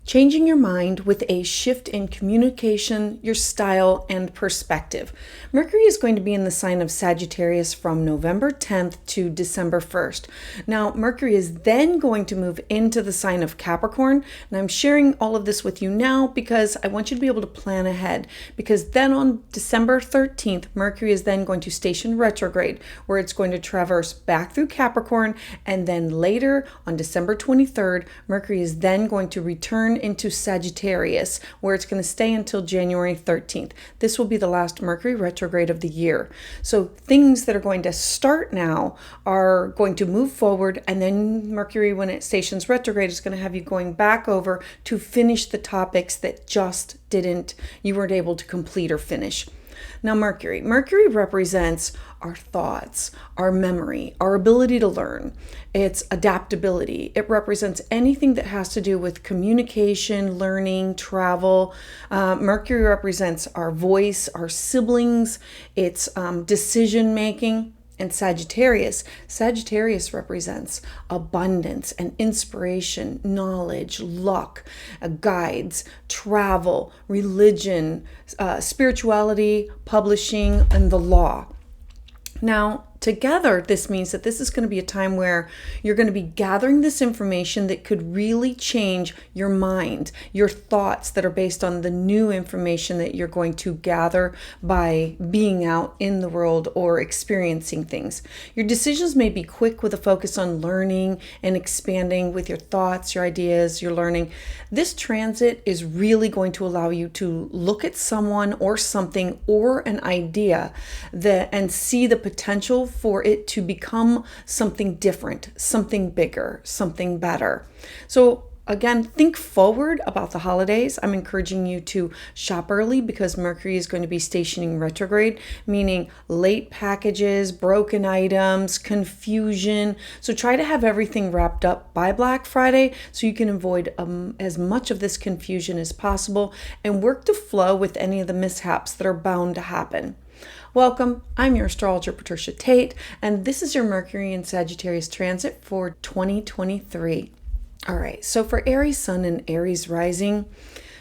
Changing your mind with a shift in communication, your style, and perspective. Mercury is going to be in the sign of Sagittarius from November 10th to December 1st. Now, Mercury is then going to move into the sign of Capricorn, and I'm sharing all of this with you now because I want you to be able to plan ahead, because then on December 13th, Mercury is then going to station retrograde, where it's going to traverse back through Capricorn, and then later on December 23rd, Mercury is then going to return into Sagittarius, where it's going to stay until January 13th. This will be the last Mercury retrograde of the year. So things that are going to start now are going to move forward, and then Mercury, when it stations retrograde, is going to have you going back over to finish the topics that you weren't able to complete or finish. Now, Mercury represents our thoughts, our memory, our ability to learn. It's adaptability. It represents anything that has to do with communication, learning, travel. Mercury represents our voice, our siblings. It's decision making. And Sagittarius represents abundance and inspiration, knowledge, luck, guides, travel, religion, spirituality, publishing, and the law. Now, together, this means that this is going to be a time where you're going to be gathering this information that could really change your mind, your thoughts that are based on the new information that you're going to gather by being out in the world or experiencing things. Your decisions may be quick with a focus on learning and expanding with your thoughts, your ideas, your learning. This transit is really going to allow you to look at someone or something or an idea and see the potential for it to become something different, something bigger, something better. So again, think forward about the holidays. I'm encouraging you to shop early because Mercury is going to be stationing retrograde, meaning late packages, broken items, confusion. So try to have everything wrapped up by Black Friday so you can avoid as much of this confusion as possible and work to flow with any of the mishaps that are bound to happen. Welcome, I'm your astrologer, Patricia Tate, and this is your Mercury and Sagittarius transit for 2023. All right, so for Aries Sun and Aries Rising,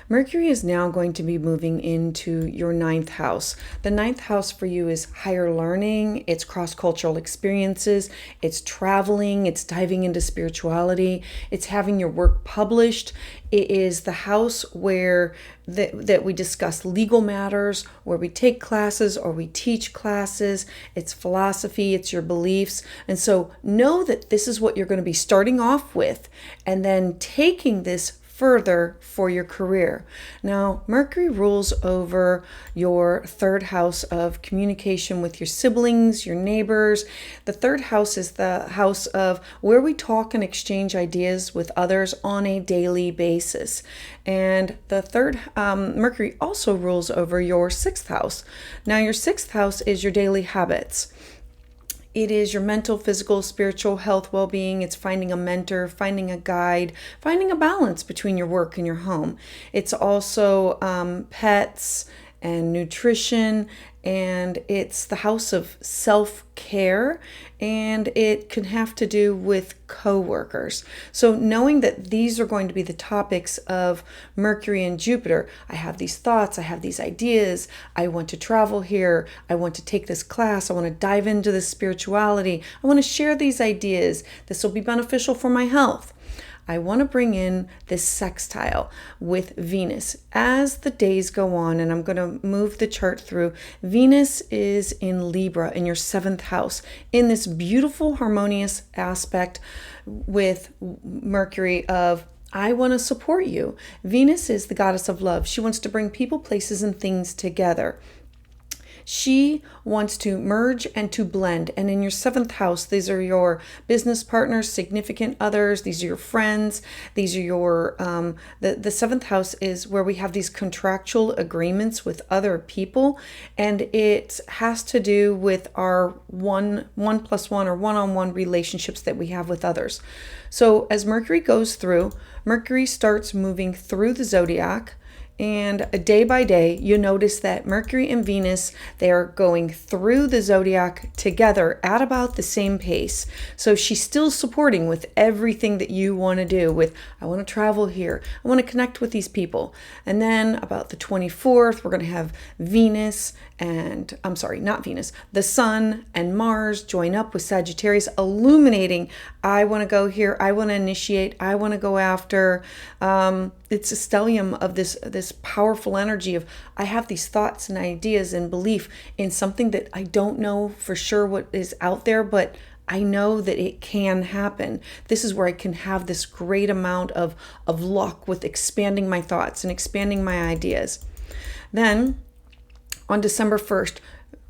Mercury is now going to be moving into your 9th house. The 9th house for you is higher learning, it's cross-cultural experiences, it's traveling, it's diving into spirituality, it's having your work published. It is the house where that we discuss legal matters, where we take classes or we teach classes. It's philosophy, it's your beliefs. And so know that this is what you're going to be starting off with and then taking this further for your career. Now, Mercury rules over your 3rd house of communication with your siblings, your neighbors. The 3rd house is the house of where we talk and exchange ideas with others on a daily basis. And the 3rd, Mercury also rules over your 6th house. Now, your 6th house is your daily habits. It is your mental, physical, spiritual health, well-being. It's finding a mentor, finding a guide, finding a balance between your work and your home. It's also pets and nutrition, and it's the house of self-care, and it can have to do with co-workers. So knowing that these are going to be the topics of Mercury and Jupiter, I have these thoughts, I have these ideas, I want to travel here, I want to take this class, I want to dive into this spirituality, I want to share these ideas, this will be beneficial for my health. I want to bring in this sextile with Venus as the days go on, and I'm going to move the chart through. Venus is in Libra in your 7th house in this beautiful harmonious aspect with Mercury of I want to support you. Venus is the goddess of love. She wants to bring people, places, and things together. She wants to merge and to blend. And in your 7th house, these are your business partners, significant others. These are your friends. These are your, the 7th house is where we have these contractual agreements with other people. And it has to do with our one plus one or one-on-one relationships that we have with others. So as Mercury goes through, Mercury starts moving through the zodiac And day by day, you notice that Mercury and Venus, they're going through the zodiac together at about the same pace. So she's still supporting with everything that you want to do with, I want to travel here. I want to connect with these people. And then about the 24th, we're going to have Venus and, I'm sorry, not Venus, the Sun and Mars join up with Sagittarius, illuminating, I want to go here, I want to initiate, I want to go after. It's a stellium of this powerful energy of, I have these thoughts and ideas and belief in something that I don't know for sure what is out there, but I know that it can happen. This is where I can have this great amount of luck with expanding my thoughts and expanding my ideas. Then on December 1st,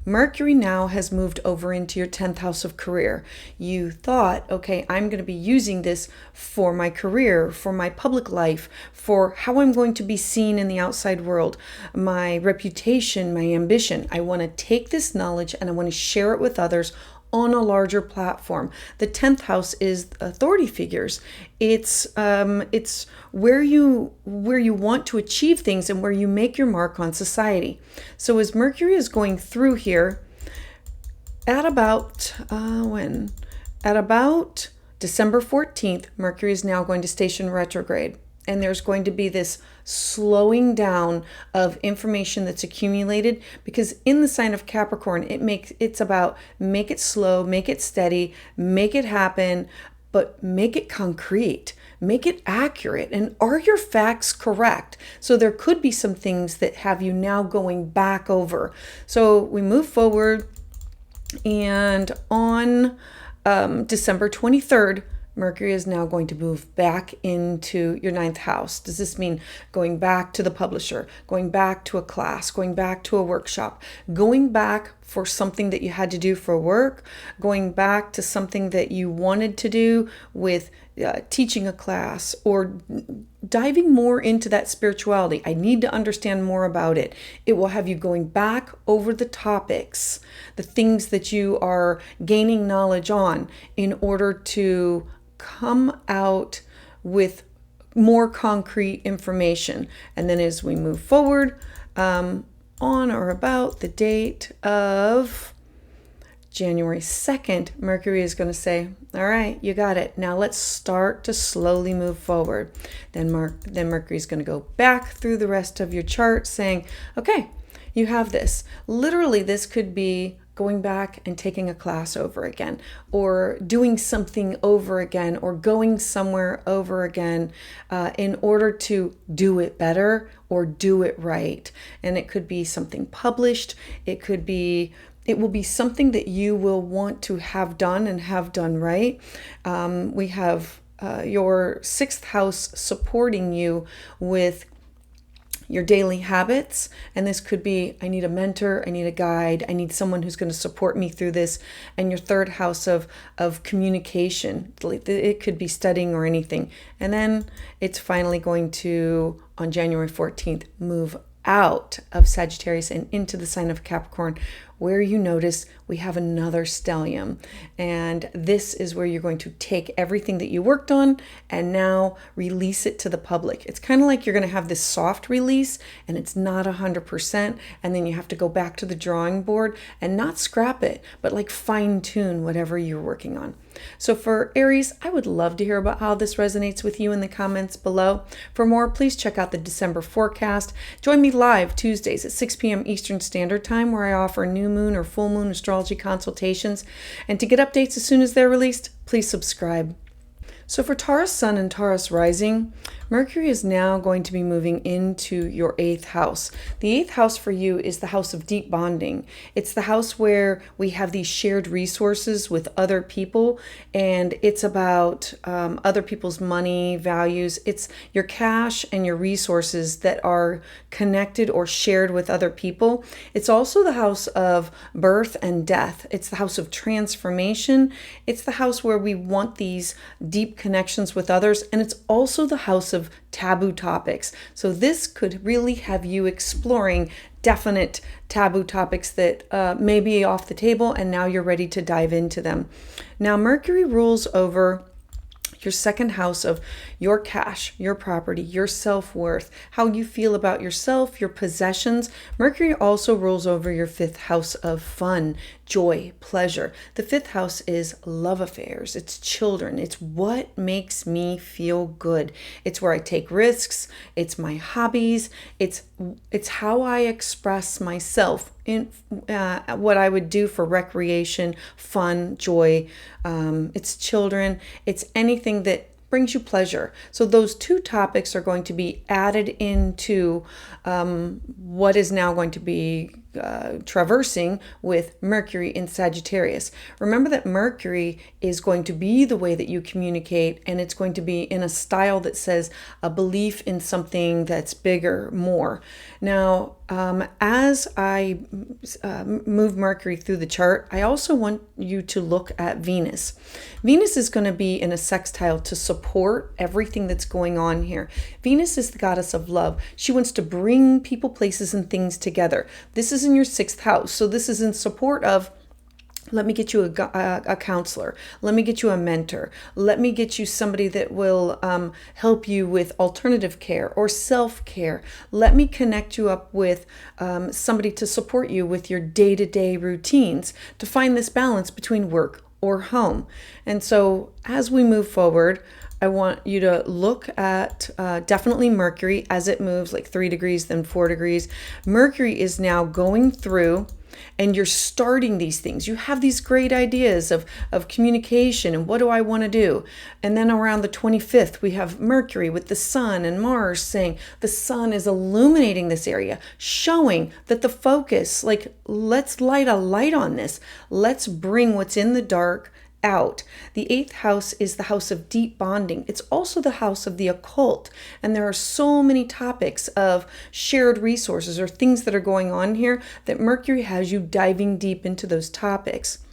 Mercury now has moved over into your 10th house of career. You thought, okay, I'm going to be using this for my career, for my public life, for how I'm going to be seen in the outside world, my reputation, my ambition. I want to take this knowledge and I want to share it with others on a larger platform. The 10th house is authority figures. It's where you want to achieve things and where you make your mark on society. So as Mercury is going through here, at about December 14th, Mercury is now going to station retrograde. And there's going to be this slowing down of information that's accumulated, because in the sign of Capricorn, it's about make it slow, make it steady, make it happen, but make it concrete, make it accurate. And are your facts correct? So there could be some things that have you now going back over. So we move forward, and on December 23rd, Mercury is now going to move back into your 9th house. Does this mean going back to the publisher, going back to a class, going back to a workshop, going back for something that you had to do for work, going back to something that you wanted to do with teaching a class, or diving more into that spirituality? I need to understand more about it. It will have you going back over the topics, the things that you are gaining knowledge on, in order to come out with more concrete information. And then as we move forward, on or about the date of January 2nd, Mercury is going to say, all right, you got it. Now let's start to slowly move forward. Then Mercury is going to go back through the rest of your chart saying, okay, you have this. Literally, this could be going back and taking a class over again, or doing something over again, or going somewhere over again in order to do it better or do it right. And it could be something published. It will be something that you will want to have done and have done right. We have your 6th house supporting you with your daily habits. And this could be, I need a mentor, I need a guide, I need someone who's going to support me through this. And your 3rd house of communication, it could be studying or anything. And then it's finally going to, on January 14th, move out of Sagittarius and into the sign of Capricorn, where you notice we have another stellium. And this is where you're going to take everything that you worked on and now release it to the public. It's kind of like you're going to have this soft release and it's not 100%. And then you have to go back to the drawing board and not scrap it, but like fine tune whatever you're working on. So for Aries, I would love to hear about how this resonates with you in the comments below. For more, please check out the December forecast. Join me live Tuesdays at 6 p.m. Eastern Standard Time, where I offer new moon or full moon astrology consultations. And to get updates as soon as they're released, please subscribe. So for Taurus Sun and Taurus Rising, Mercury is now going to be moving into your 8th house. The 8th house for you is the house of deep bonding. It's the house where we have these shared resources with other people, and it's about other people's money, values. It's your cash and your resources that are connected or shared with other people. It's also the house of birth and death. It's the house of transformation. It's the house where we want these deep connections with others, and it's also the house of taboo topics. So this could really have you exploring definite taboo topics that may be off the table, and now you're ready to dive into them. Now Mercury rules over your second house of your cash, your property, your self-worth, how you feel about yourself, your possessions. Mercury also rules over your fifth house of fun, joy, pleasure. The fifth house is love affairs. It's children. It's what makes me feel good. It's where I take risks. It's my hobbies. It's how I express myself in what I would do for recreation, fun, joy. It's children. It's anything that brings you pleasure. So those two topics are going to be added into what is now going to be traversing with Mercury in Sagittarius. Remember that Mercury is going to be the way that you communicate, and it's going to be in a style that says a belief in something that's bigger, more. Now, as I move Mercury through the chart, I also want you to look at Venus. Venus is going to be in a sextile to support everything that's going on here. Venus is the goddess of love. She wants to bring people, places, and things together. This is in your sixth house. So this is in support of, let me get you a counselor. Let me get you a mentor. Let me get you somebody that will help you with alternative care or self-care. Let me connect you up with somebody to support you with your day-to-day routines to find this balance between work or home. And so as we move forward, I want you to look at definitely Mercury as it moves like 3 degrees, then 4 degrees. Mercury is now going through, and you're starting these things. You have these great ideas of communication and what do I want to do? And then around the 25th, we have Mercury with the sun and Mars saying the sun is illuminating this area, showing that the focus, like, let's light a light on this. Let's bring what's in the dark out. The eighth house is the house of deep bonding. It's also the house of the occult. And there are so many topics of shared resources or things that are going on here that Mercury has you diving deep into those topics.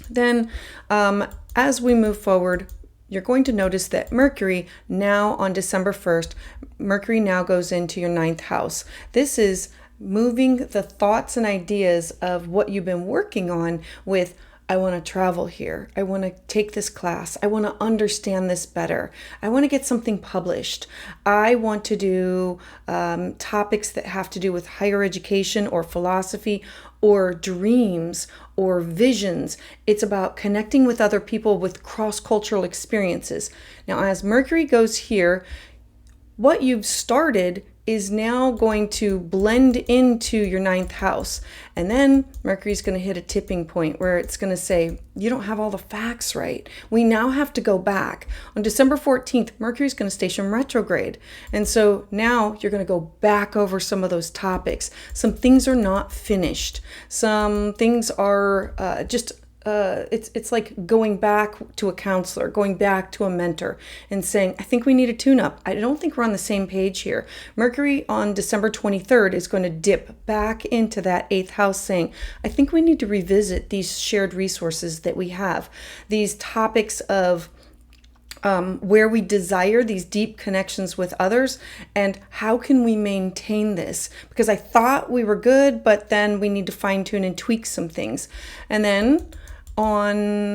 Then as we move forward, you're going to notice that Mercury now on December 1st, Mercury now goes into your ninth house. This is moving the thoughts and ideas of what you've been working on with, I want to travel here. I want to take this class. I want to understand this better. I want to get something published. I want to do topics that have to do with higher education or philosophy or dreams or visions. It's about connecting with other people with cross-cultural experiences. Now, as Mercury goes here, what you've started is now going to blend into your ninth house. And then Mercury's going to hit a tipping point where it's going to say, you don't have all the facts right. We now have to go back. On December 14th, Mercury's going to station retrograde. And so now you're going to go back over some of those topics. Some things are not finished. Some things are it's like going back to a counselor, going back to a mentor and saying, I think we need a tune-up. I don't think we're on the same page here. Mercury on December 23rd is going to dip back into that eighth house saying, I think we need to revisit these shared resources that we have. These topics of where we desire these deep connections with others, and how can we maintain this? Because I thought we were good, but then we need to fine tune and tweak some things. And then on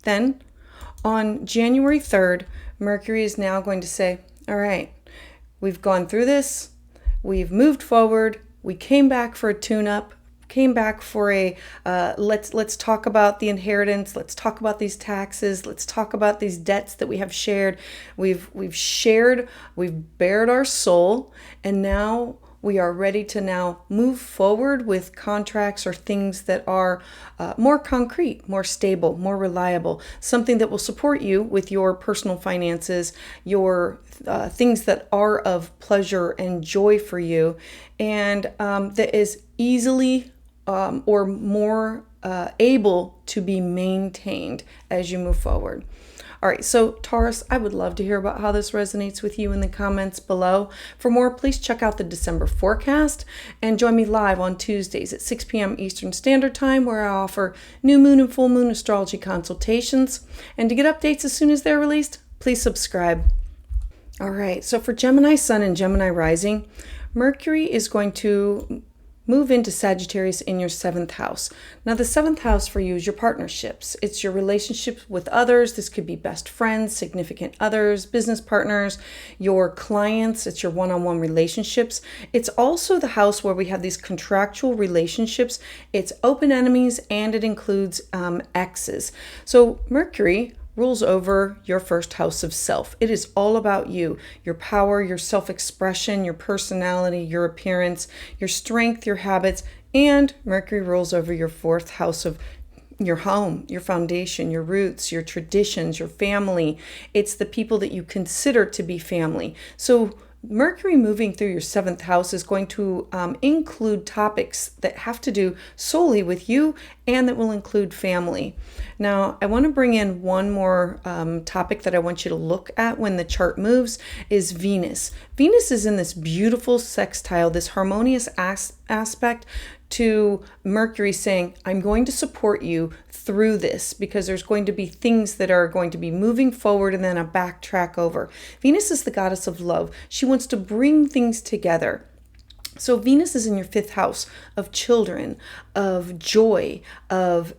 then on January 3rd, Mercury is now going to say, all right, we've gone through this, we've moved forward, we came back for a tune-up, came back for a let's talk about the inheritance, let's talk about these taxes, let's talk about these debts that we have shared. We've bared our soul, and now we are ready to now move forward with contracts or things that are more concrete, more stable, more reliable, something that will support you with your personal finances, your things that are of pleasure and joy for you, and that is easily or more able to be maintained as you move forward. All right, so Taurus, I would love to hear about how this resonates with you in the comments below. For more, please check out the December forecast and join me live on Tuesdays at 6 p.m. Eastern Standard Time, where I offer new moon and full moon astrology consultations. And to get updates as soon as they're released, please subscribe. All right, so for Gemini Sun and Gemini Rising, Mercury is going to move into Sagittarius in your 7th house. Now, the 7th house for you is your partnerships. It's your relationships with others. This could be best friends, significant others, business partners, your clients. It's your one-on-one relationships. It's also the house where we have these contractual relationships. It's open enemies, and it includes exes. So Mercury rules over your 1st house of self. It is all about you, your power, your self-expression, your personality, your appearance, your strength, your habits, and Mercury rules over your 4th house of your home, your foundation, your roots, your traditions, your family. It's the people that you consider to be family. So Mercury moving through your 7th house is going to include topics that have to do solely with you and that will include family. Now, I want to bring in one more topic that I want you to look at when the chart moves is Venus. Venus is in this beautiful sextile, this harmonious aspect to Mercury saying, I'm going to support you through this because there's going to be things that are going to be moving forward and then a backtrack over. Venus is the goddess of love. She wants to bring things together. So Venus is in your 5th house of children, of joy, of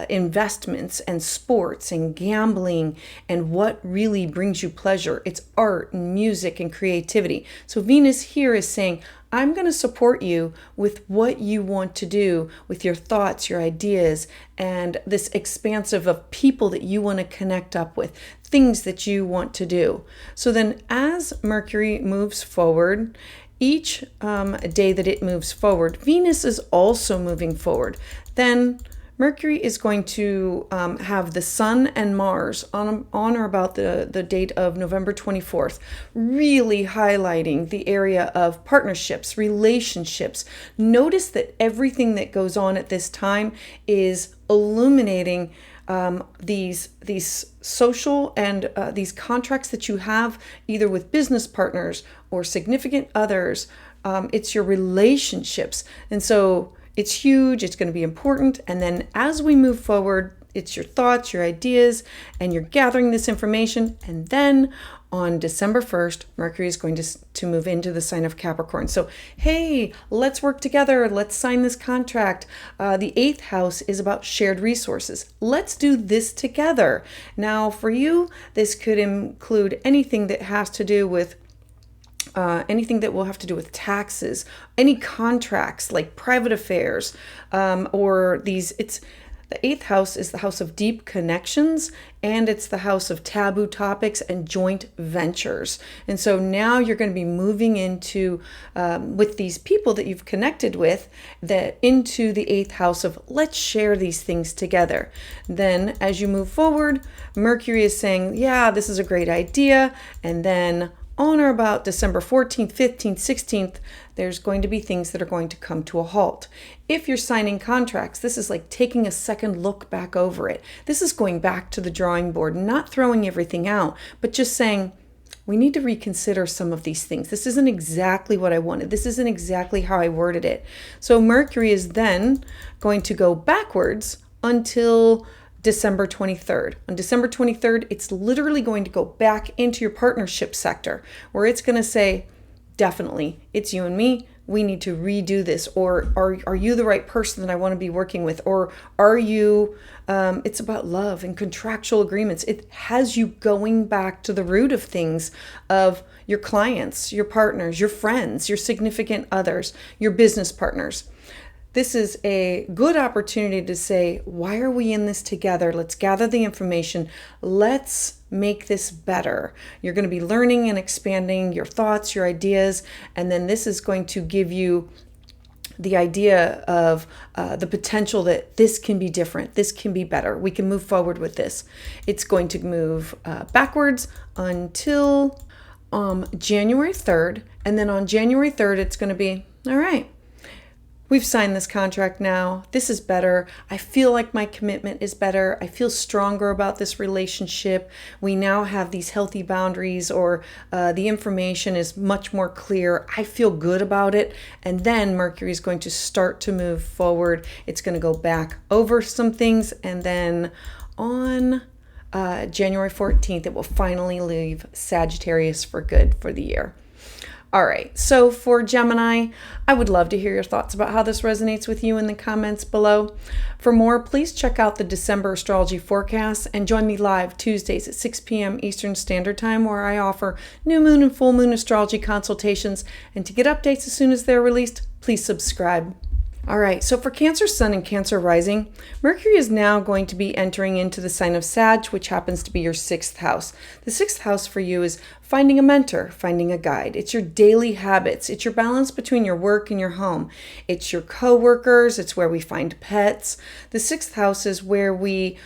investments and sports and gambling and what really brings you pleasure. It's art and music and creativity. So Venus here is saying, I'm going to support you with what you want to do with your thoughts, your ideas, and this expansive of people that you want to connect up with, things that you want to do. So then as Mercury moves forward, each day that it moves forward, Venus is also moving forward. Then Mercury is going to have the Sun and Mars on or about the date of November 24th, really highlighting the area of partnerships, relationships. Notice that everything that goes on at this time is illuminating these social and these contracts that you have either with business partners or significant others. It's your relationships. And so it's huge. It's going to be important. And then as we move forward, it's your thoughts, your ideas, and you're gathering this information. And then on December 1st, Mercury is going to move into the sign of Capricorn. So, hey, let's work together. Let's sign this contract. The 8th house is about shared resources. Let's do this together. Now, for you, this could include anything that has to do with anything that will have to do with taxes, any contracts like private affairs, or these. The 8th house is the house of deep connections, and it's the house of taboo topics and joint ventures. And so now you're going to be moving into, with these people that you've connected with, into the 8th house of let's share these things together. Then as you move forward, Mercury is saying, yeah, this is a great idea. And then on or about December 14th, 15th, 16th, there's going to be things that are going to come to a halt. If you're signing contracts, this is like taking a second look back over it. This is going back to the drawing board, not throwing everything out, but just saying, we need to reconsider some of these things. This isn't exactly what I wanted. This isn't exactly how I worded it. So Mercury is then going to go backwards until December 23rd. On December 23rd, it's literally going to go back into your partnership sector where it's going to say, definitely, it's you and me. We need to redo this. Or are you the right person that I want to be working with? Or are you, it's about love and contractual agreements. It has you going back to the root of things of your clients, your partners, your friends, your significant others, your business partners. This is a good opportunity to say, why are we in this together? Let's gather the information. Let's make this better. You're going to be learning and expanding your thoughts, your ideas, and then this is going to give you the idea of the potential that this can be different, this can be better, we can move forward with this. It's going to move backwards until January 3rd, and then on January 3rd, it's going to be, all right, we've signed this contract now. This is better. I feel like my commitment is better. I feel stronger about this relationship. We now have these healthy boundaries, or the information is much more clear. I feel good about it. And then Mercury is going to start to move forward. It's going to go back over some things. And then on January 14th, it will finally leave Sagittarius for good for the year. All right, so for Gemini, I would love to hear your thoughts about how this resonates with you in the comments below. For more, please check out the December astrology forecast and join me live Tuesdays at 6 p.m. Eastern Standard Time, where I offer new moon and full moon astrology consultations. And to get updates as soon as they're released, please subscribe. All right, so for Cancer Sun and Cancer Rising, Mercury is now going to be entering into the sign of Sag, which happens to be your 6th house. The 6th house for you is finding a mentor, finding a guide. It's your daily habits. It's your balance between your work and your home. It's your co-workers. It's where we find pets. The 6th house is where we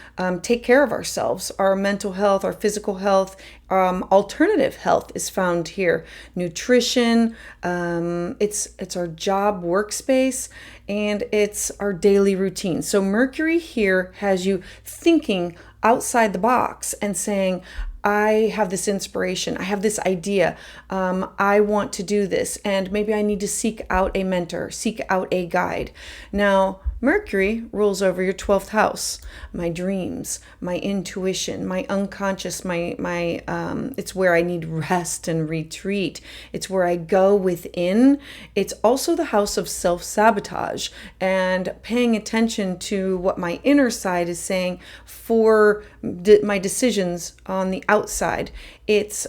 take care of ourselves, our mental health, our physical health. Alternative health is found here. Nutrition, it's our job workspace, and it's our daily routine. So Mercury here has you thinking outside the box and saying, I have this inspiration, I have this idea, I want to do this, and maybe I need to seek out a mentor, seek out a guide. Now, Mercury rules over your 12th house, my dreams, my intuition, my unconscious, it's where I need rest and retreat. It's where I go within. It's also the house of self-sabotage and paying attention to what my inner side is saying for my decisions on the outside. It's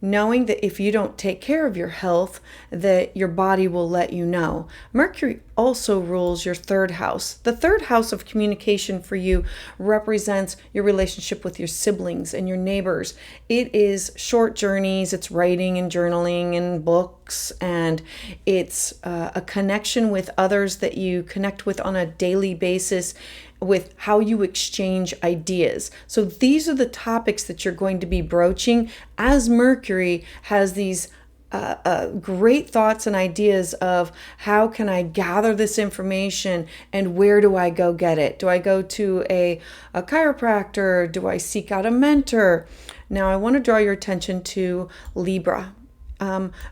knowing that if you don't take care of your health, that your body will let you know. Mercury also rules your 3rd house. The 3rd house of communication for you represents your relationship with your siblings and your neighbors. It is short journeys, it's writing and journaling and books, and it's a connection with others that you connect with on a daily basis, with how you exchange ideas. So these are the topics that you're going to be broaching as Mercury has these great thoughts and ideas of how can I gather this information and where do I go get it? Do I go to a chiropractor? Do I seek out a mentor? Now I want to draw your attention to Libra.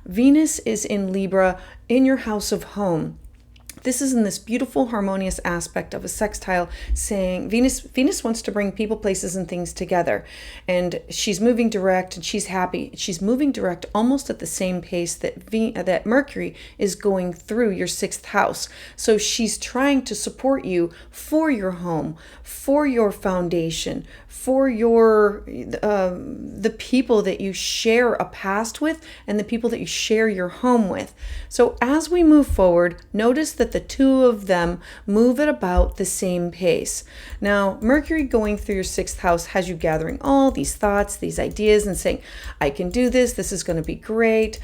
Venus is in Libra in your house of home. This is in this beautiful harmonious aspect of a sextile saying Venus wants to bring people, places, and things together. And she's moving direct and she's happy. She's moving direct almost at the same pace that Mercury is going through your 6th house. So she's trying to support you for your home, for your foundation, for your the people that you share a past with and the people that you share your home with. So as we move forward, notice that the two of them move at about the same pace. Now, Mercury going through your 6th house has you gathering all these thoughts, these ideas, and saying, I can do this. This is going to be great.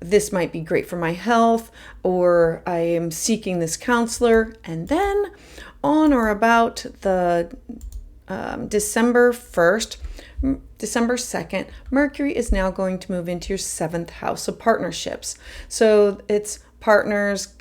This might be great for my health, or I am seeking this counselor. And then on or about the December 1st, December 2nd, Mercury is now going to move into your 7th house of partnerships. So it's partners,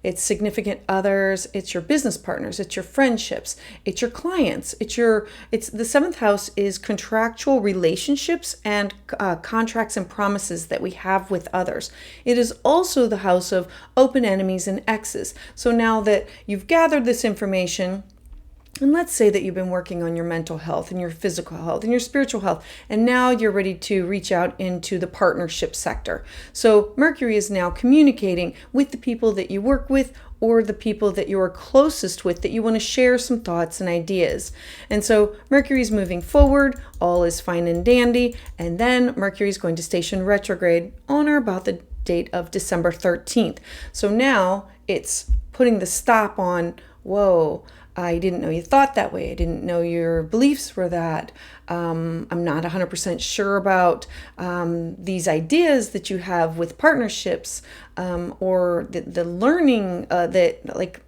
it's significant others, it's your business partners, it's your friendships, it's your clients, it's the 7th house is contractual relationships and contracts and promises that we have with others. It is also the house of open enemies and exes. So now that you've gathered this information, and let's say that you've been working on your mental health and your physical health and your spiritual health, and now you're ready to reach out into the partnership sector. So Mercury is now communicating with the people that you work with or the people that you are closest with that you want to share some thoughts and ideas. And so Mercury is moving forward, all is fine and dandy, and then Mercury is going to station retrograde on or about the date of December 13th. So now it's putting the stop on, whoa, I didn't know you thought that way. I didn't know your beliefs were that. I'm not 100% sure about these ideas that you have with partnerships or the learning that like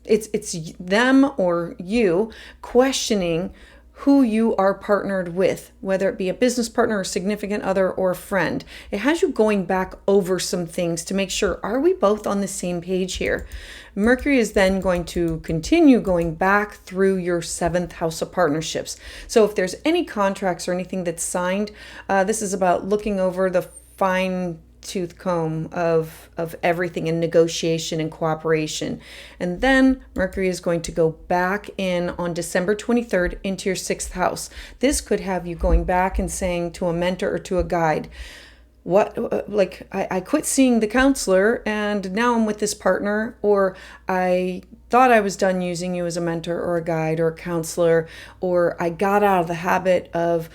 it's them or you questioning who you are partnered with, whether it be a business partner or significant other or a friend. It has you going back over some things to make sure, are we both on the same page here? Mercury is then going to continue going back through your 7th house of partnerships. So if there's any contracts or anything that's signed, this is about looking over the fine tooth comb of everything and negotiation and cooperation. And then Mercury is going to go back in on December 23rd into your 6th house. This could have you going back and saying to a mentor or to a guide, I quit seeing the counselor and now I'm with this partner, or I thought I was done using you as a mentor or a guide or a counselor, or I got out of the habit of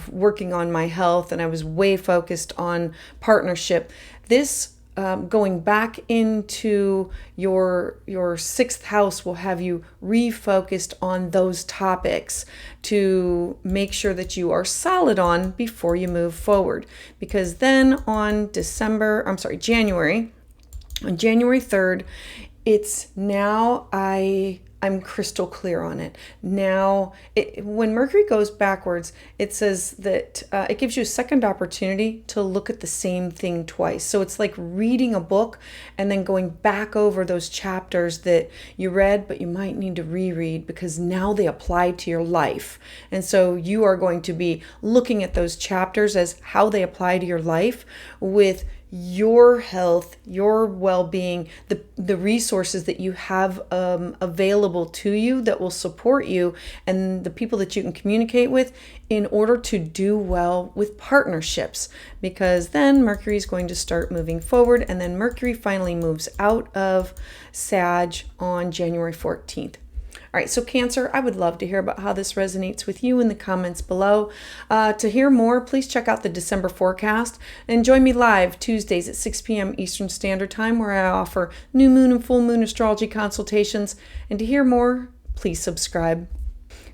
working on my health and I was way focused on partnership. This going back into your 6th house will have you refocused on those topics to make sure that you are solid on before you move forward. Because then on January 3rd, it's now I'm crystal clear on it. Now, when Mercury goes backwards, it says that it gives you a second opportunity to look at the same thing twice. So it's like reading a book and then going back over those chapters that you read, but you might need to reread because now they apply to your life. And so you are going to be looking at those chapters as how they apply to your life with your health, your well-being, the resources that you have available to you that will support you, and the people that you can communicate with in order to do well with partnerships. Because then Mercury is going to start moving forward, and then Mercury finally moves out of Sag on January 14th. All right, so Cancer, I would love to hear about how this resonates with you in the comments below. To hear more, please check out the December forecast and join me live Tuesdays at 6 p.m. Eastern Standard Time, where I offer new moon and full moon astrology consultations. And to hear more, please subscribe.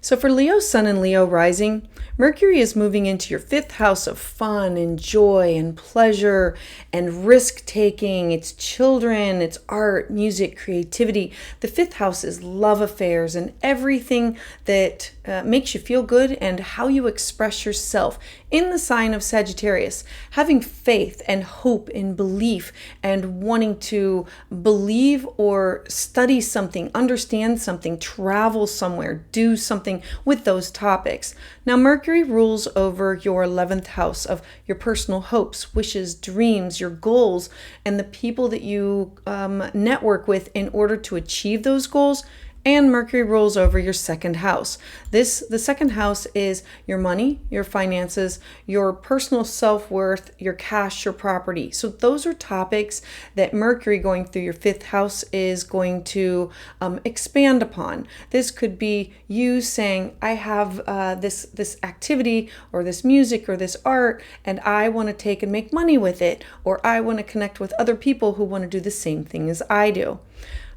So for Leo Sun and Leo Rising, Mercury is moving into your 5th house of fun and joy and pleasure and risk-taking. It's children, it's art, music, creativity. The 5th house is love affairs and everything that makes you feel good and how you express yourself in the sign of Sagittarius. Having faith and hope and belief and wanting to believe or study something, understand something, travel somewhere, do something with those topics. Now, Mercury rules over your 11th house of your personal hopes, wishes, dreams, your goals, and the people that you network with in order to achieve those goals. And Mercury rules over your 2nd house. The 2nd house is your money, your finances, your personal self-worth, your cash, your property. So those are topics that Mercury going through your 5th house is going to expand upon. This could be you saying, I have this activity or this music or this art, and I want to take and make money with it, or I want to connect with other people who want to do the same thing as I do.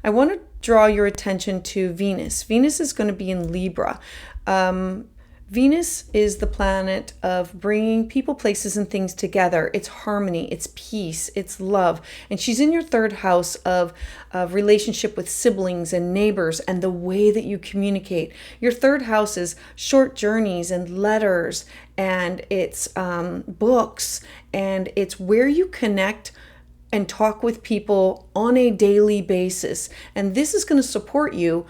I want to draw your attention to Venus. Venus is going to be in Libra. Venus is the planet of bringing people, places, and things together. It's harmony, it's peace, it's love. And she's in your 3rd house of relationship with siblings and neighbors and the way that you communicate. Your 3rd house is short journeys and letters, and it's books, and it's where you connect and talk with people on a daily basis. And this is going to support you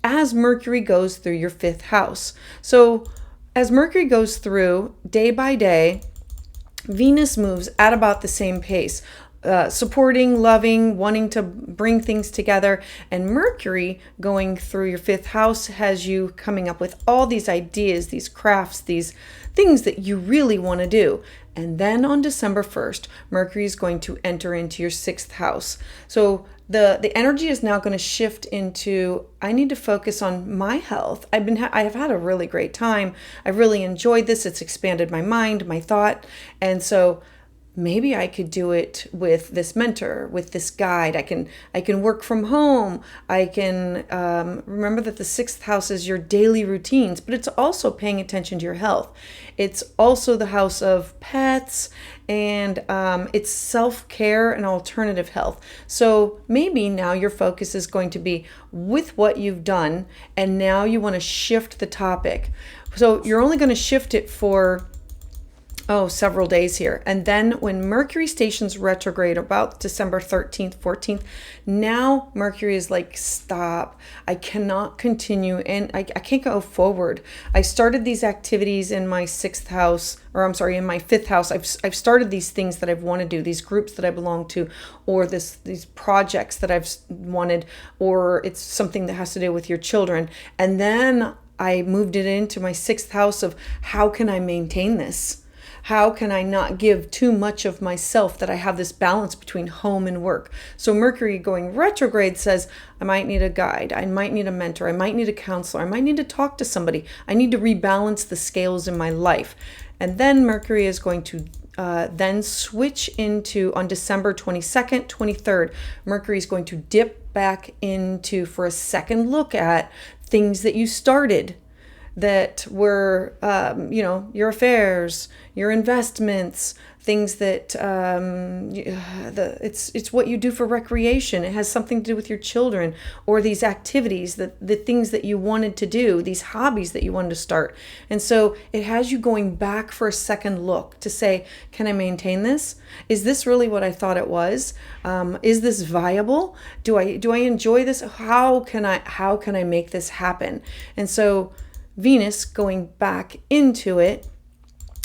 as Mercury goes through your 5th house. So as Mercury goes through day by day, Venus moves at about the same pace, supporting, loving, wanting to bring things together. And Mercury going through your 5th house has you coming up with all these ideas, these crafts, these things that you really want to do. And then on December 1st, Mercury is going to enter into your 6th house. So the energy is now going to shift into, I need to focus on my health. I have had a really great time. I've really enjoyed this. It's expanded my mind, my thought. And so maybe I could do it with this mentor, with this guide. I can work from home. I can remember that the 6th house is your daily routines, but it's also paying attention to your health. It's also the house of pets, and it's self-care and alternative health. So maybe now your focus is going to be with what you've done, and now you want to shift the topic. So you're only going to shift it for several days here. And then when Mercury stations retrograde about December 13th, 14th, now Mercury is like, stop. I cannot continue and I can't go forward. I started these activities in my sixth house, or I'm sorry, in my fifth house. I've started these things that I've wanted to do, these groups that I belong to, or these projects that I've wanted, or it's something that has to do with your children. And then I moved it into my sixth house of how can I maintain this? How can I not give too much of myself, that I have this balance between home and work? So Mercury going retrograde says, I might need a guide. I might need a mentor. I might need a counselor. I might need to talk to somebody. I need to rebalance the scales in my life. And then Mercury is going to then switch into, on December 22nd, 23rd, Mercury is going to dip back into for a second look at things that you started that were, your affairs, your investments, things that it's what you do for recreation. It has something to do with your children, or these activities, the things that you wanted to do, these hobbies that you wanted to start. And so it has you going back for a second look to say, can I maintain this? Is this really what I thought it was? Is this viable? Do I enjoy this? How can I make this happen? And so Venus going back into it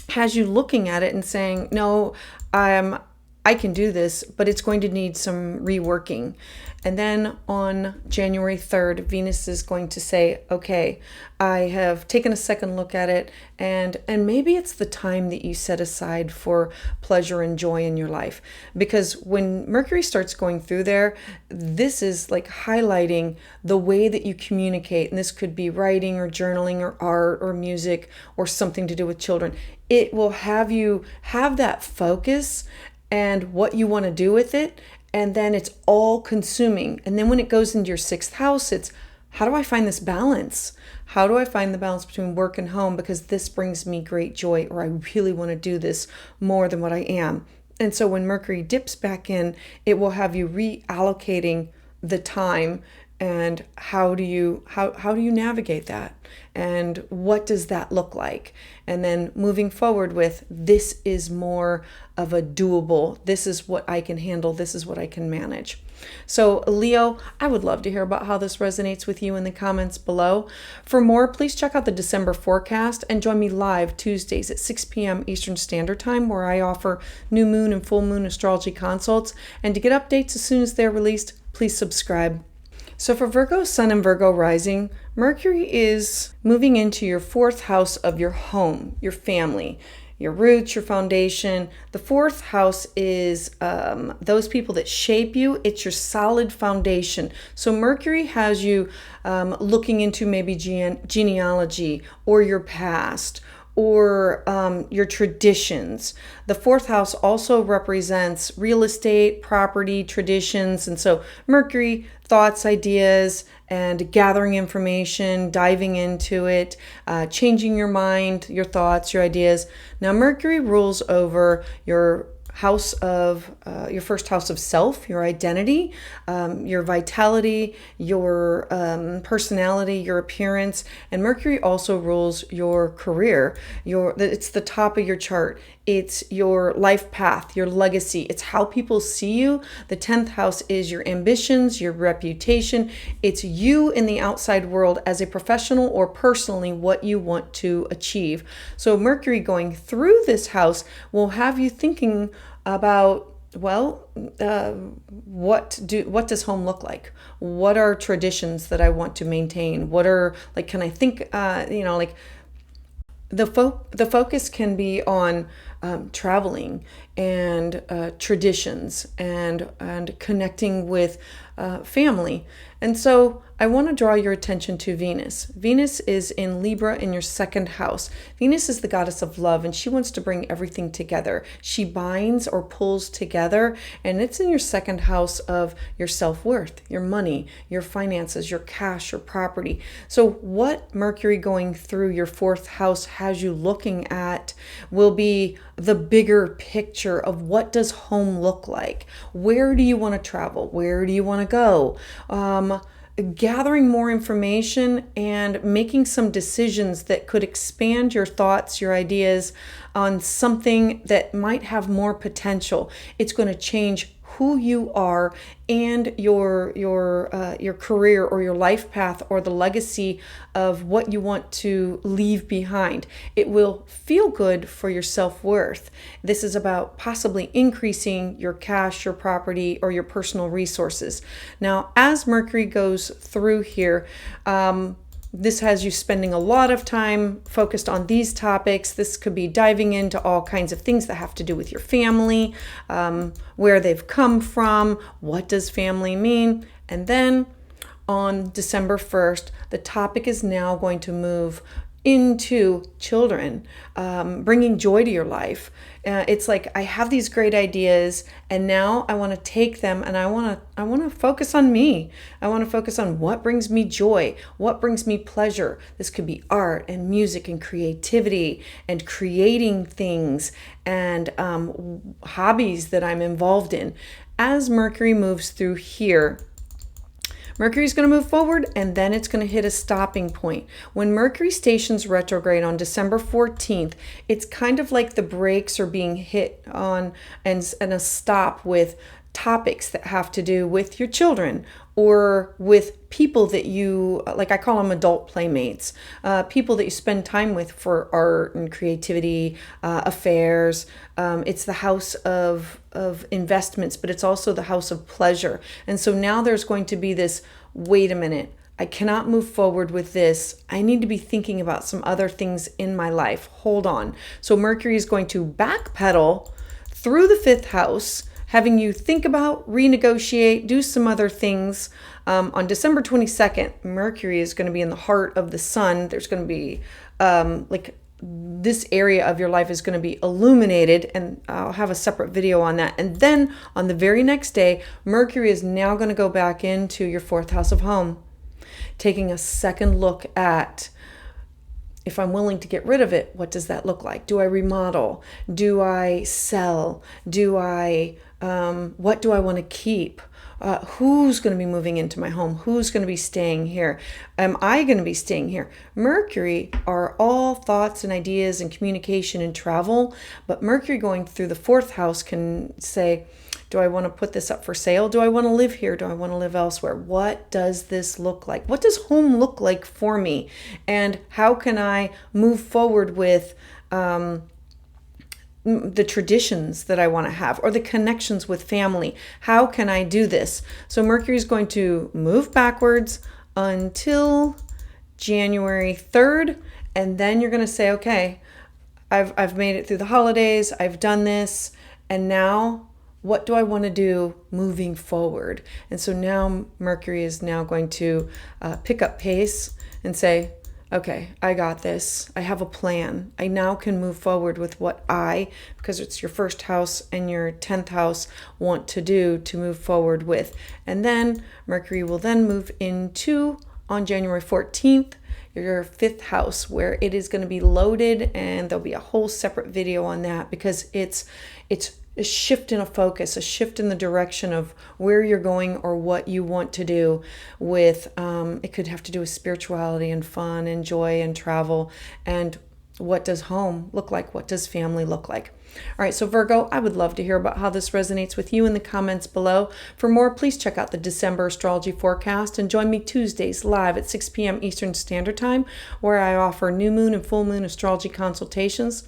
has you looking at it and saying, no, I can do this, but it's going to need some reworking. And then on January 3rd, Venus is going to say, okay, I have taken a second look at it, and maybe it's the time that you set aside for pleasure and joy in your life. Because when Mercury starts going through there, this is like highlighting the way that you communicate. And this could be writing or journaling or art or music or something to do with children. It will have you have that focus and what you want to do with it. And then it's all consuming. And then when it goes into your sixth house, it's how do I find this balance? How do I find the balance between work and home? Because this brings me great joy, or I really want to do this more than what I am. And so when Mercury dips back in, it will have you reallocating the time. And how do you navigate that? And what does that look like? And then moving forward with, this is more of a doable, this is what I can handle, this is what I can manage. So Leo, I would love to hear about how this resonates with you in the comments below. For more, please check out the December forecast and join me live Tuesdays at 6 p.m. Eastern Standard Time, where I offer new moon and full moon astrology consults. And to get updates as soon as they're released, please subscribe. So for Virgo Sun and Virgo Rising, Mercury is moving into your fourth house of your home, your family, your roots, your foundation. The fourth house is those people that shape you. It's your solid foundation. So Mercury has you looking into maybe genealogy or your past, or your traditions. The fourth house also represents real estate, property, traditions. And so Mercury, thoughts, ideas, and gathering information, diving into it, changing your mind, your thoughts, your ideas. Now Mercury rules over your house of your first house of self, your identity, your vitality, your personality, your appearance. And Mercury also rules your career. It's the top of your chart. It's your life path, your legacy. It's how people see you. The 10th house is your ambitions, your reputation. It's you in the outside world as a professional or personally what you want to achieve. So Mercury going through this house will have you thinking about, well, what does home look like? What are traditions that I want to maintain? What are, like, can I think, like the focus can be on traveling and traditions and connecting with family. And so I want to draw your attention to Venus. Venus is in Libra in your second house. Venus is the goddess of love, and she wants to bring everything together. She binds or pulls together, and it's in your second house of your self-worth, your money, your finances, your cash, your property. So what Mercury going through your fourth house has you looking at will be the bigger picture of what does home look like? Where do you want to travel? Where do you want to go? gathering more information and making some decisions that could expand your thoughts, your ideas on something that might have more potential. It's going to change who you are and your career or your life path or the legacy of what you want to leave behind. It will feel good for your self-worth. This is about possibly increasing your cash, your property, or your personal resources. Now, as Mercury goes through here, this has you spending a lot of time focused on these topics. This could be diving into all kinds of things that have to do with your family, where they've come from, what does family mean? And then on December 1st, the topic is now going to move into children, bringing joy to your life. It's like, I have these great ideas and now I want to take them and I want to focus on me. I want to focus on what brings me joy, what brings me pleasure. This could be art and music and creativity and creating things and hobbies that I'm involved in. As Mercury moves through here, Mercury is going to move forward and then it's going to hit a stopping point. When Mercury stations retrograde on December 14th, it's kind of like the brakes are being hit on and a stop with topics that have to do with your children or with people that you, like I call them adult playmates, people that you spend time with for art and creativity, affairs. It's the house of investments, but it's also the house of pleasure. And so now there's going to be this, wait a minute, I cannot move forward with this. I need to be thinking about some other things in my life. Hold on. So Mercury is going to backpedal through the 5th house, having you think about, renegotiate, do some other things. On December 22nd, Mercury is going to be in the heart of the sun. There's going to be like this area of your life is going to be illuminated, and I'll have a separate video on that. And then on the very next day, Mercury is now going to go back into your 4th house of home, taking a second look at, if I'm willing to get rid of it, what does that look like? Do I remodel? Do I sell? What do I want to keep? Who's going to be moving into my home? Who's going to be staying here? Am I going to be staying here? Mercury are all thoughts and ideas and communication and travel, but Mercury going through the 4th house can say, do I want to put this up for sale? Do I want to live here? Do I want to live elsewhere? What does this look like? What does home look like for me? And how can I move forward with the traditions that I want to have or the connections with family? How can I do this? So Mercury is going to move backwards until January 3rd. And then you're going to say, okay, I've made it through the holidays. I've done this. And now what do I want to do moving forward? And so now Mercury is now going to pick up pace and say, okay, I got this. I have a plan. I now can move forward with what because it's your 1st house and your 10th house, want to do to move forward with. And then Mercury will then move into, on January 14th, your 5th house, where it is going to be loaded, and there'll be a whole separate video on that because it's a shift in a focus, a shift in the direction of where you're going or what you want to do with, it could have to do with spirituality and fun and joy and travel. And what does home look like? What does family look like? All right, so Virgo, I would love to hear about how this resonates with you in the comments below. For more, please check out the December astrology forecast and join me Tuesdays live at 6 p.m. Eastern Standard Time, where I offer new moon and full moon astrology consultations.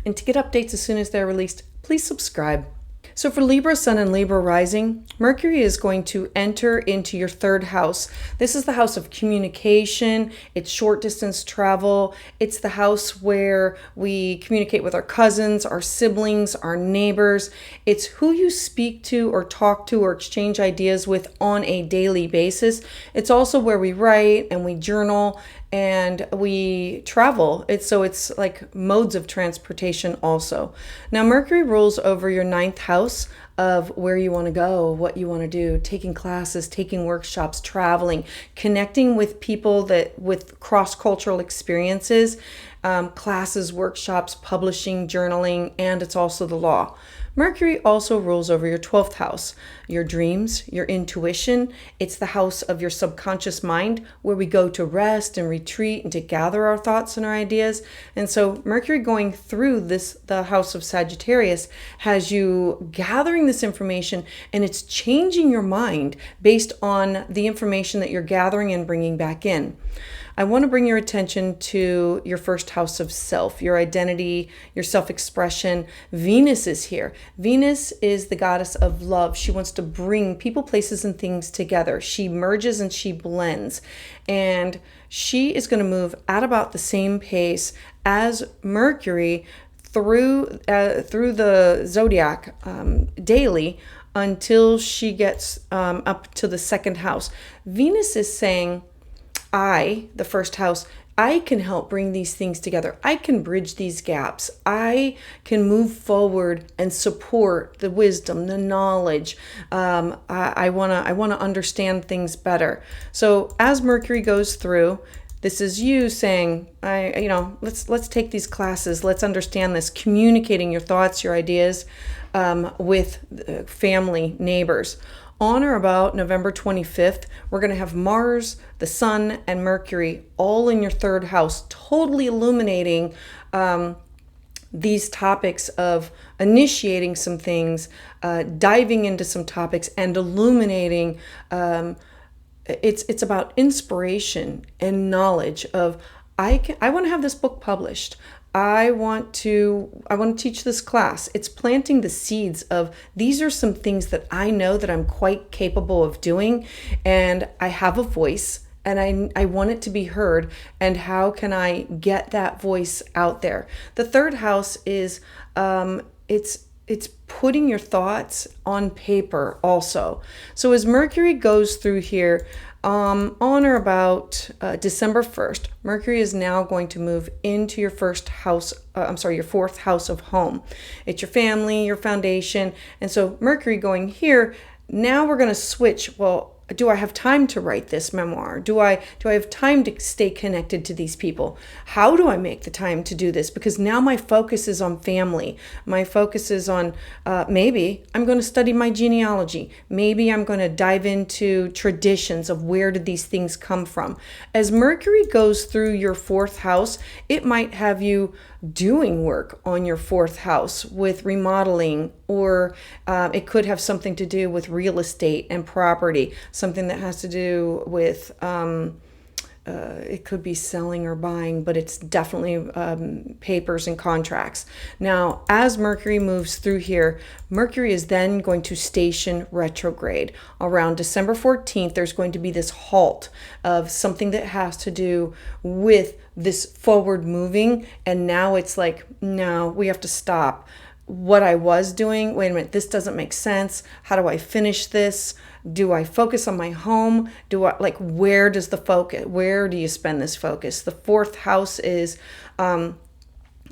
And to get updates as soon as they're released, please subscribe. So for Libra Sun and Libra Rising, Mercury is going to enter into your 3rd house. This is the house of communication. It's short distance travel. It's the house where we communicate with our cousins, our siblings, our neighbors. It's who you speak to or talk to or exchange ideas with on a daily basis. It's also where we write and we journal and we travel. It's like modes of transportation also. Now Mercury rules over your 9th house of where you want to go, what you want to do, taking classes, taking workshops, traveling, connecting with people with cross-cultural experiences, classes, workshops, publishing, journaling, and it's also the law. Mercury also rules over your 12th house, your dreams, your intuition. It's the house of your subconscious mind where we go to rest and retreat and to gather our thoughts and our ideas. And so Mercury going through the house of Sagittarius has you gathering this information, and it's changing your mind based on the information that you're gathering and bringing back in. I want to bring your attention to your first house of self, your identity, your self-expression. Venus is here. Venus is the goddess of love. She wants to bring people, places, and things together. She merges and she blends. And she is going to move at about the same pace as Mercury through the zodiac daily until she gets up to the second house. Venus is saying, the first house, I can help bring these things together. I can bridge these gaps. I can move forward and support the wisdom, the knowledge. I wanna understand things better. So as Mercury goes through, this is you saying, let's take these classes. Let's understand this. Communicating your thoughts, your ideas with family, neighbors. On or about November 25th, we're going to have Mars, the Sun, and Mercury all in your third house, totally illuminating these topics of initiating some things, diving into some topics, and illuminating. It's about inspiration and knowledge of, I want to have this book published. I want to teach this class. It's planting the seeds of, these are some things that I know that I'm quite capable of doing, and I have a voice, and I want it to be heard, and how can I get that voice out there? The third house is it's putting your thoughts on paper also. So as Mercury goes through here, on or about December 1st, Mercury is now going to move into your fourth house of home. It's your family, your foundation. And so Mercury going here, now we're going to switch. Well, do I have time to write this memoir? Do I have time to stay connected to these people? How do I make the time to do this? Because now my focus is on family. My focus is on maybe I'm going to study my genealogy. Maybe I'm going to dive into traditions of where did these things come from. As Mercury goes through your fourth house, it might have you doing work on your fourth house with remodeling, or it could have something to do with real estate and property, something that has to do with it could be selling or buying, but it's definitely papers and contracts. Now, as Mercury moves through here, Mercury is then going to station retrograde. Around December 14th, there's going to be this halt of something that has to do with this forward moving, and now it's like, no, we have to stop what I was doing. Wait a minute, this doesn't make sense. How do I finish this? Do I focus on my home? Where does the focus, where do you spend this focus? The fourth house is,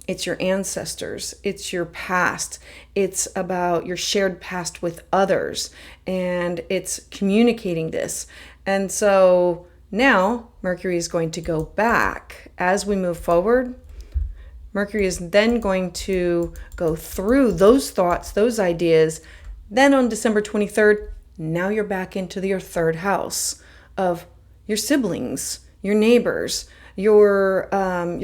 it's your ancestors. It's your past. It's about your shared past with others. And it's communicating this. And so now Mercury is going to go back as we move forward. Mercury is then going to go through those thoughts, those ideas. Then on December 23rd, now you're back into your third house of your siblings, your neighbors, your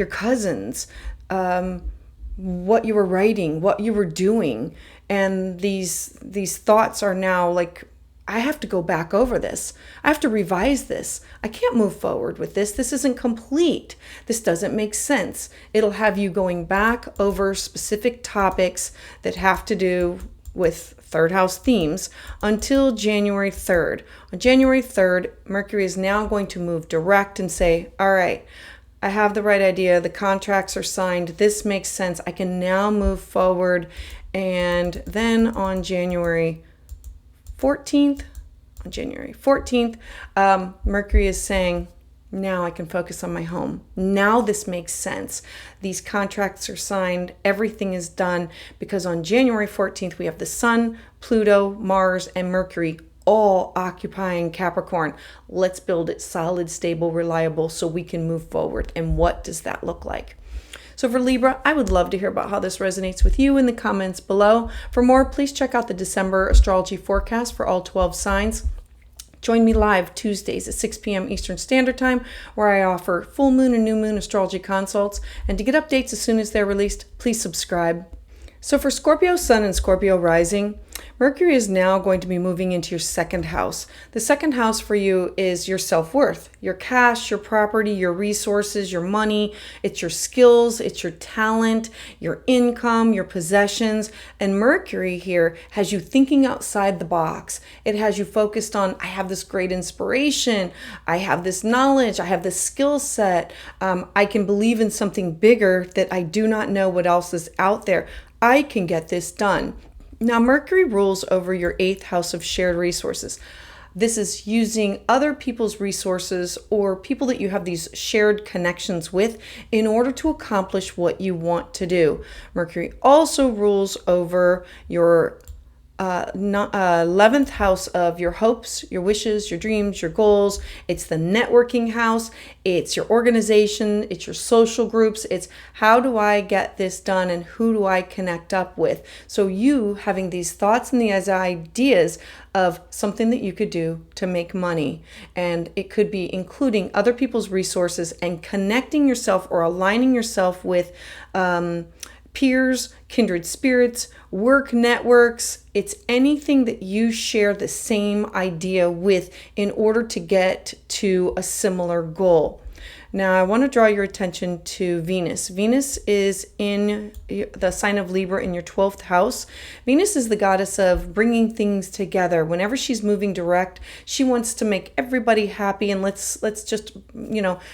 cousins, what you were writing, what you were doing. And these thoughts are now like, I have to go back over this. I have to revise this. I can't move forward with this. This isn't complete. This doesn't make sense. It'll have you going back over specific topics that have to do with third house themes until January 3rd. On January 3rd, Mercury is now going to move direct and say, all right, I have the right idea. The contracts are signed. This makes sense. I can now move forward. And then on January 14th, Mercury is saying, now I can focus on my home. Now this makes sense. These contracts are signed. Everything is done, because on January 14th, we have the Sun, Pluto, Mars, and Mercury all occupying Capricorn. Let's build it solid, stable, reliable, so we can move forward. And what does that look like? So for Libra, I would love to hear about how this resonates with you in the comments below. For more, please check out the December astrology forecast for all 12 signs. Join me live Tuesdays at 6 p.m. Eastern Standard Time, where I offer full moon and new moon astrology consults. And to get updates as soon as they're released, please subscribe. So for Scorpio Sun and Scorpio Rising, Mercury is now going to be moving into your second house. The second house for you is your self-worth, your cash, your property, your resources, your money. It's your skills, it's your talent, your income, your possessions. And Mercury here has you thinking outside the box. It has you focused on, I have this great inspiration, I have this knowledge, I have this skill set. I can believe in something bigger that I do not know what else is out there. I can get this done. Now, Mercury rules over your 8th house of shared resources. This is using other people's resources or people that you have these shared connections with in order to accomplish what you want to do. Mercury also rules over your 11th house of your hopes, your wishes, your dreams, your goals. It's the networking house. It's your organization. It's your social groups. It's how do I get this done and who do I connect up with? So you having these thoughts and these ideas of something that you could do to make money. And it could be including other people's resources and connecting yourself or aligning yourself with peers, kindred spirits, work networks. It's anything that you share the same idea with in order to get to a similar goal. Now, I want to draw your attention to Venus. Venus is in the sign of Libra in your 12th house. Venus is the goddess of bringing things together. Whenever she's moving direct, she wants to make everybody happy, and let's just,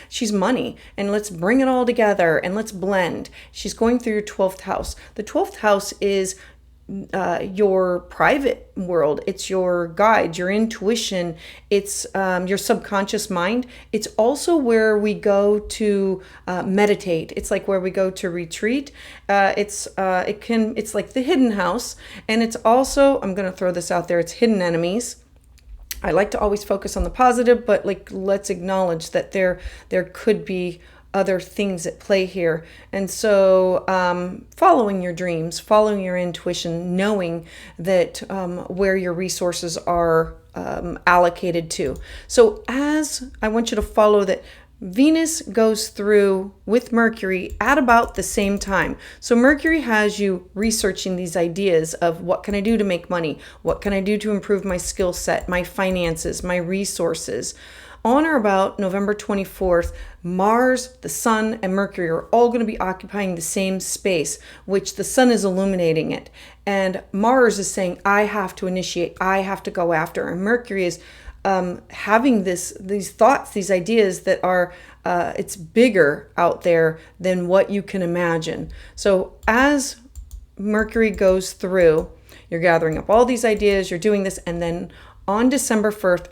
she's money, and let's bring it all together and let's blend. She's going through your 12th house. The 12th house is your private world. It's your guide, your intuition. It's your subconscious mind. It's also where we go to meditate. It's like where we go to retreat. It's like the hidden house, and it's also, I'm going to throw this out there, it's hidden enemies. I like to always focus on the positive, but let's acknowledge that there could be other things at play here. And so following your dreams, following your intuition, knowing that where your resources are allocated to. So as I want you to follow that, Venus goes through with Mercury at about the same time. So Mercury has you researching these ideas of what can I do to make money? What can I do to improve my skill set, my finances, my resources? On or about November 24th, Mars, the Sun, and Mercury are all going to be occupying the same space, which the Sun is illuminating it. And Mars is saying, I have to initiate, I have to go after. And Mercury is having these thoughts, these ideas that are, it's bigger out there than what you can imagine. So as Mercury goes through, you're gathering up all these ideas, you're doing this, and then on December 1st,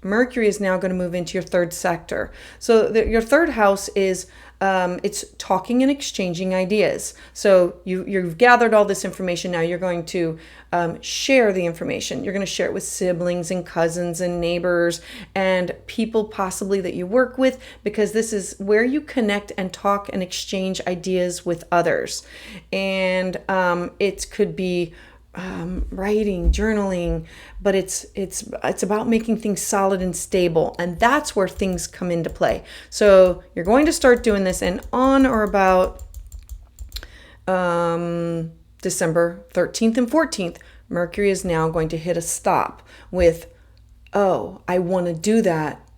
Mercury is now going to move into your 3rd sector. So your 3rd house is it's talking and exchanging ideas. So you've gathered all this information. Now you're going to share the information. You're going to share it with siblings and cousins and neighbors and people possibly that you work with, because this is where you connect and talk and exchange ideas with others. And it could be writing, journaling, but it's about making things solid and stable, and that's where things come into play. So you're going to start doing this, and on or about December 13th and 14th, Mercury is now going to hit a stop with, oh, I want to do that,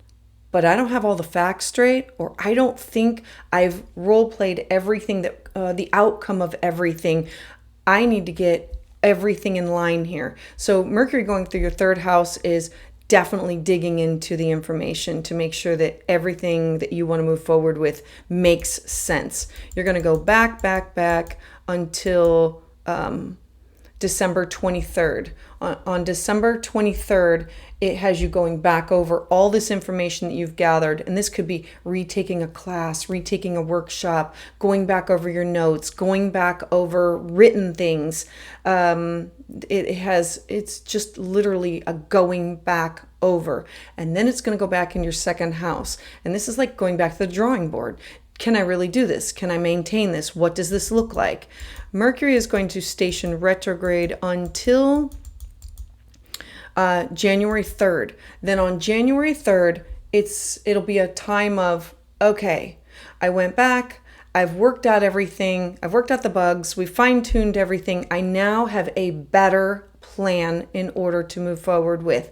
but I don't have all the facts straight, or I don't think I've role played everything that the outcome of everything. I need to get everything in line here. So Mercury going through your 3rd house is definitely digging into the information to make sure that everything that you want to move forward with makes sense. You're going to go back until December 23rd. On December 23rd, it has you going back over all this information that you've gathered. And this could be retaking a class, retaking a workshop, going back over your notes, going back over written things. It's just literally a going back over. And then it's going to go back in your 2nd house. And this is like going back to the drawing board. can I really do this? Can I maintain this? What does this look like? Mercury is going to station retrograde until January 3rd. Then on January 3rd, it'll be a time of, okay, I went back, I've worked out everything, I've worked out the bugs, we fine-tuned everything. I now have a better plan in order to move forward with.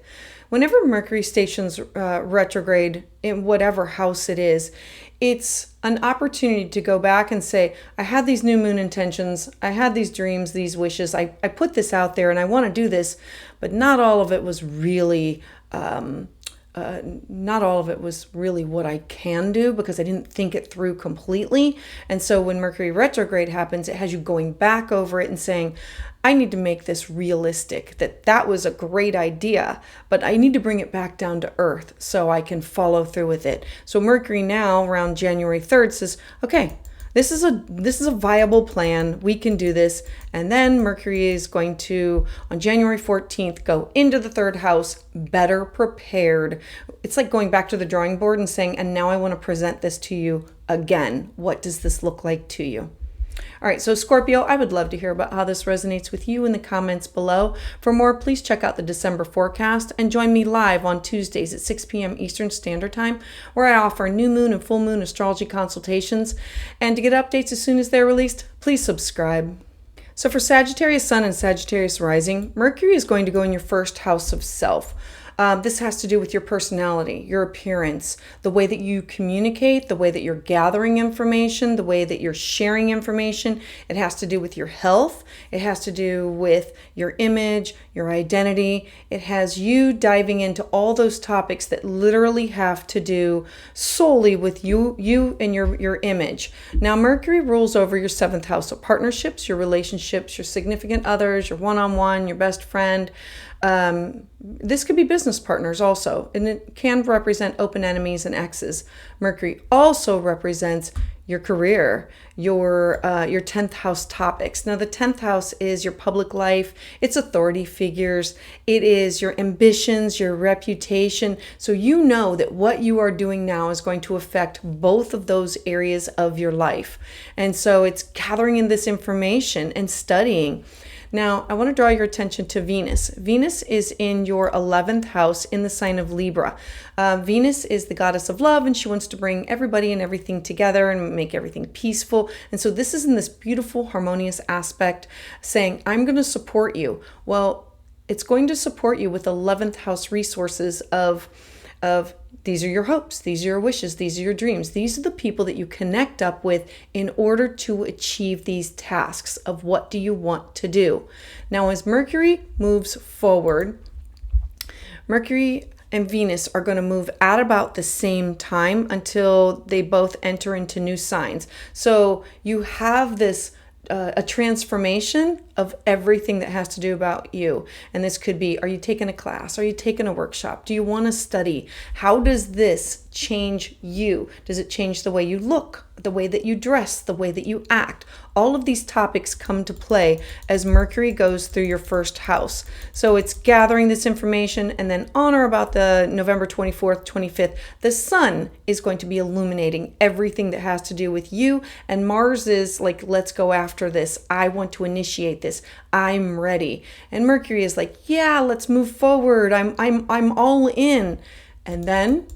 Whenever Mercury stations retrograde in whatever house it is, it's an opportunity to go back and say, I had these new moon intentions, I had these dreams, these wishes, I put this out there and I want to do this, but not all of it was really what I can do because I didn't think it through completely. And so when Mercury retrograde happens, it has you going back over it and saying, I need to make this realistic, that was a great idea, but I need to bring it back down to earth so I can follow through with it. So Mercury now around January 3rd says, okay, this is a viable plan. We can do this. And then Mercury is going to, on January 14th, go into the third house, better prepared. It's like going back to the drawing board and saying, and now I want to present this to you again. What does this look like to you? All right, so Scorpio, I would love to hear about how this resonates with you in the comments below. For more, please check out the December forecast and join me live on Tuesdays at 6 p.m. Eastern Standard Time, where I offer new moon and full moon astrology consultations. And to get updates as soon as they're released, please subscribe. So for Sagittarius Sun and Sagittarius Rising, Mercury is going to go in your first house of self. This has to do with your personality, your appearance, the way that you communicate, the way that you're gathering information, the way that you're sharing information. It has to do with your health. It has to do with your image, your identity. It has you diving into all those topics that literally have to do solely with you and your image. Now, Mercury rules over your seventh house, so partnerships, your relationships, your significant others, your one-on-one, your best friend. This could be business partners also, and it can represent open enemies and exes. Mercury also represents your career, your 10th house topics. Now, the 10th house is your public life. It's authority figures. It is your ambitions, your reputation. So you know that what you are doing now is going to affect both of those areas of your life. And so it's gathering in this information and studying. Now, I want to draw your attention to Venus. Venus is in your 11th house in the sign of Libra. Venus is the goddess of love, and she wants to bring everybody and everything together and make everything peaceful. And so this is in this beautiful, harmonious aspect saying, I'm going to support you. Well, it's going to support you with 11th house resources of these are your hopes, these are your wishes, these are your dreams. These are the people that you connect up with in order to achieve these tasks of what do you want to do. Now, as Mercury moves forward, Mercury and Venus are going to move at about the same time until they both enter into new signs. So you have this a transformation of everything that has to do about you. And this could be, are you taking a class? Are you taking a workshop? Do you want to study? How does this change you? Does it change the way you look, the way that you dress, the way that you act? All of these topics come to play as Mercury goes through your first house. So it's gathering this information, and then on or about the November 24th, 25th, the sun is going to be illuminating everything that has to do with you. And Mars is like, let's go after this. I want to initiate this. I'm ready. And Mercury is like, yeah, let's move forward. I'm all in. And then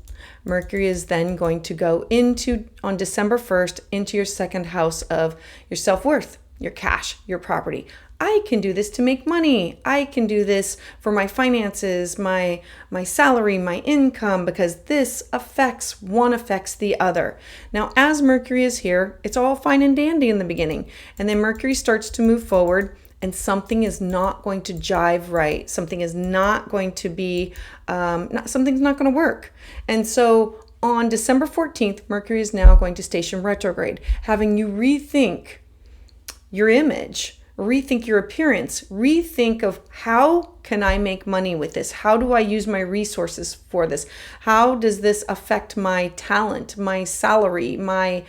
Mercury is then going to go on December 1st, into your second house of your self-worth, your cash, your property. I can do this to make money. I can do this for my finances, my salary, my income, because this affects the other. Now, as Mercury is here, it's all fine and dandy in the beginning. And then Mercury starts to move forward, and something is not going to jive right. Something is not going to be, something's not going to work. And so on December 14th, Mercury is now going to station retrograde, having you rethink your image, rethink your appearance, rethink of how can I make money with this? How do I use my resources for this? How does this affect my talent, my salary, my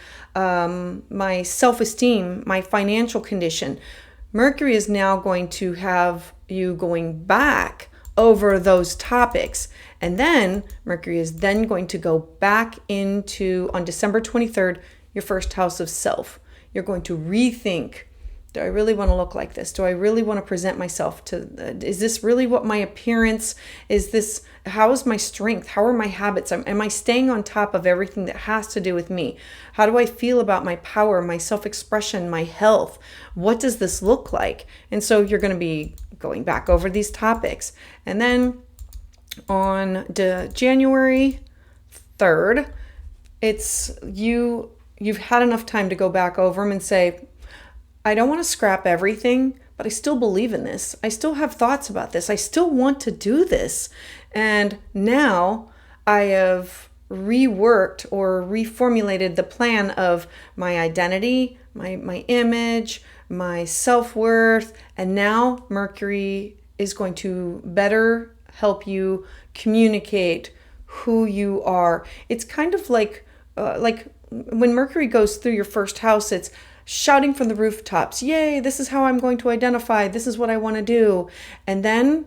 self-esteem, my financial condition? Mercury is now going to have you going back over those topics. And then Mercury is then going to go back into, on December 23rd, your first house of self. You're going to rethink, do I really want to look like this? Do I really want to present myself is this really what my appearance, how is my strength? How are my habits? Am I staying on top of everything that has to do with me? How do I feel about my power, my self-expression, my health? What does this look like? And so you're going to be going back over these topics. And then on January 3rd, you've had enough time to go back over them and say, I don't want to scrap everything, but I still believe in this. I still have thoughts about this. I still want to do this. And now I have reworked or reformulated the plan of my identity, my image, my self-worth. And now Mercury is going to better help you communicate who you are. It's kind of like when Mercury goes through your first house, it's shouting from the rooftops, yay, this is how I'm going to identify, this is what I want to do. And then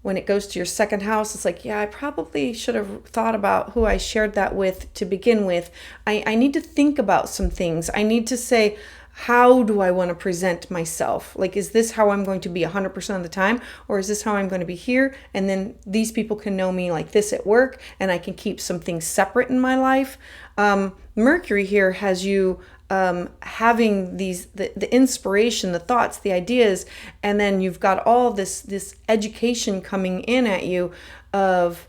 when it goes to your second house, it's like, yeah, I probably should have thought about who I shared that with to begin with. I need to think about some things. I need to say, how do I want to present myself? Like, is this how I'm going to be 100% of the time? Or is this how I'm going to be here? And then these people can know me like this at work, and I can keep some things separate in my life. Mercury here has you having the inspiration, the thoughts, the ideas, and then you've got all this education coming in at you of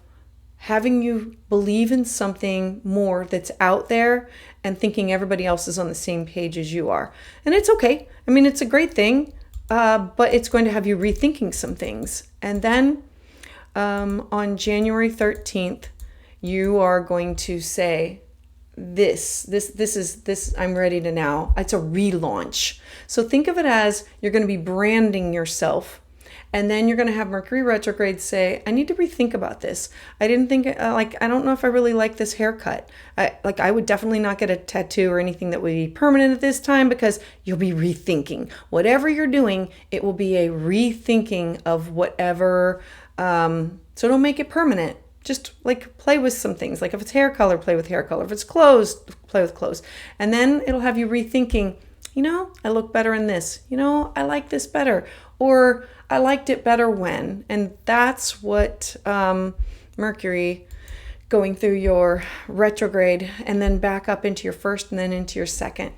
having you believe in something more that's out there and thinking everybody else is on the same page as you are. And it's okay. I mean, it's a great thing, but it's going to have you rethinking some things. And then on January 13th, you are going to say, this I'm ready to now. It's a relaunch. So think of it as you're going to be branding yourself. And then you're going to have Mercury retrograde say, I need to rethink about this. I didn't think, I don't know if I really like this haircut. I would definitely not get a tattoo or anything that would be permanent at this time, because you'll be rethinking. Whatever you're doing, it will be a rethinking of whatever. So don't make it permanent. Just like play with some things. Like if it's hair color, play with hair color. If it's clothes, play with clothes. And then it'll have you rethinking, I look better in this. I like this better. Or I liked it better when. And that's what Mercury going through your retrograde and then back up into your first and then into your second.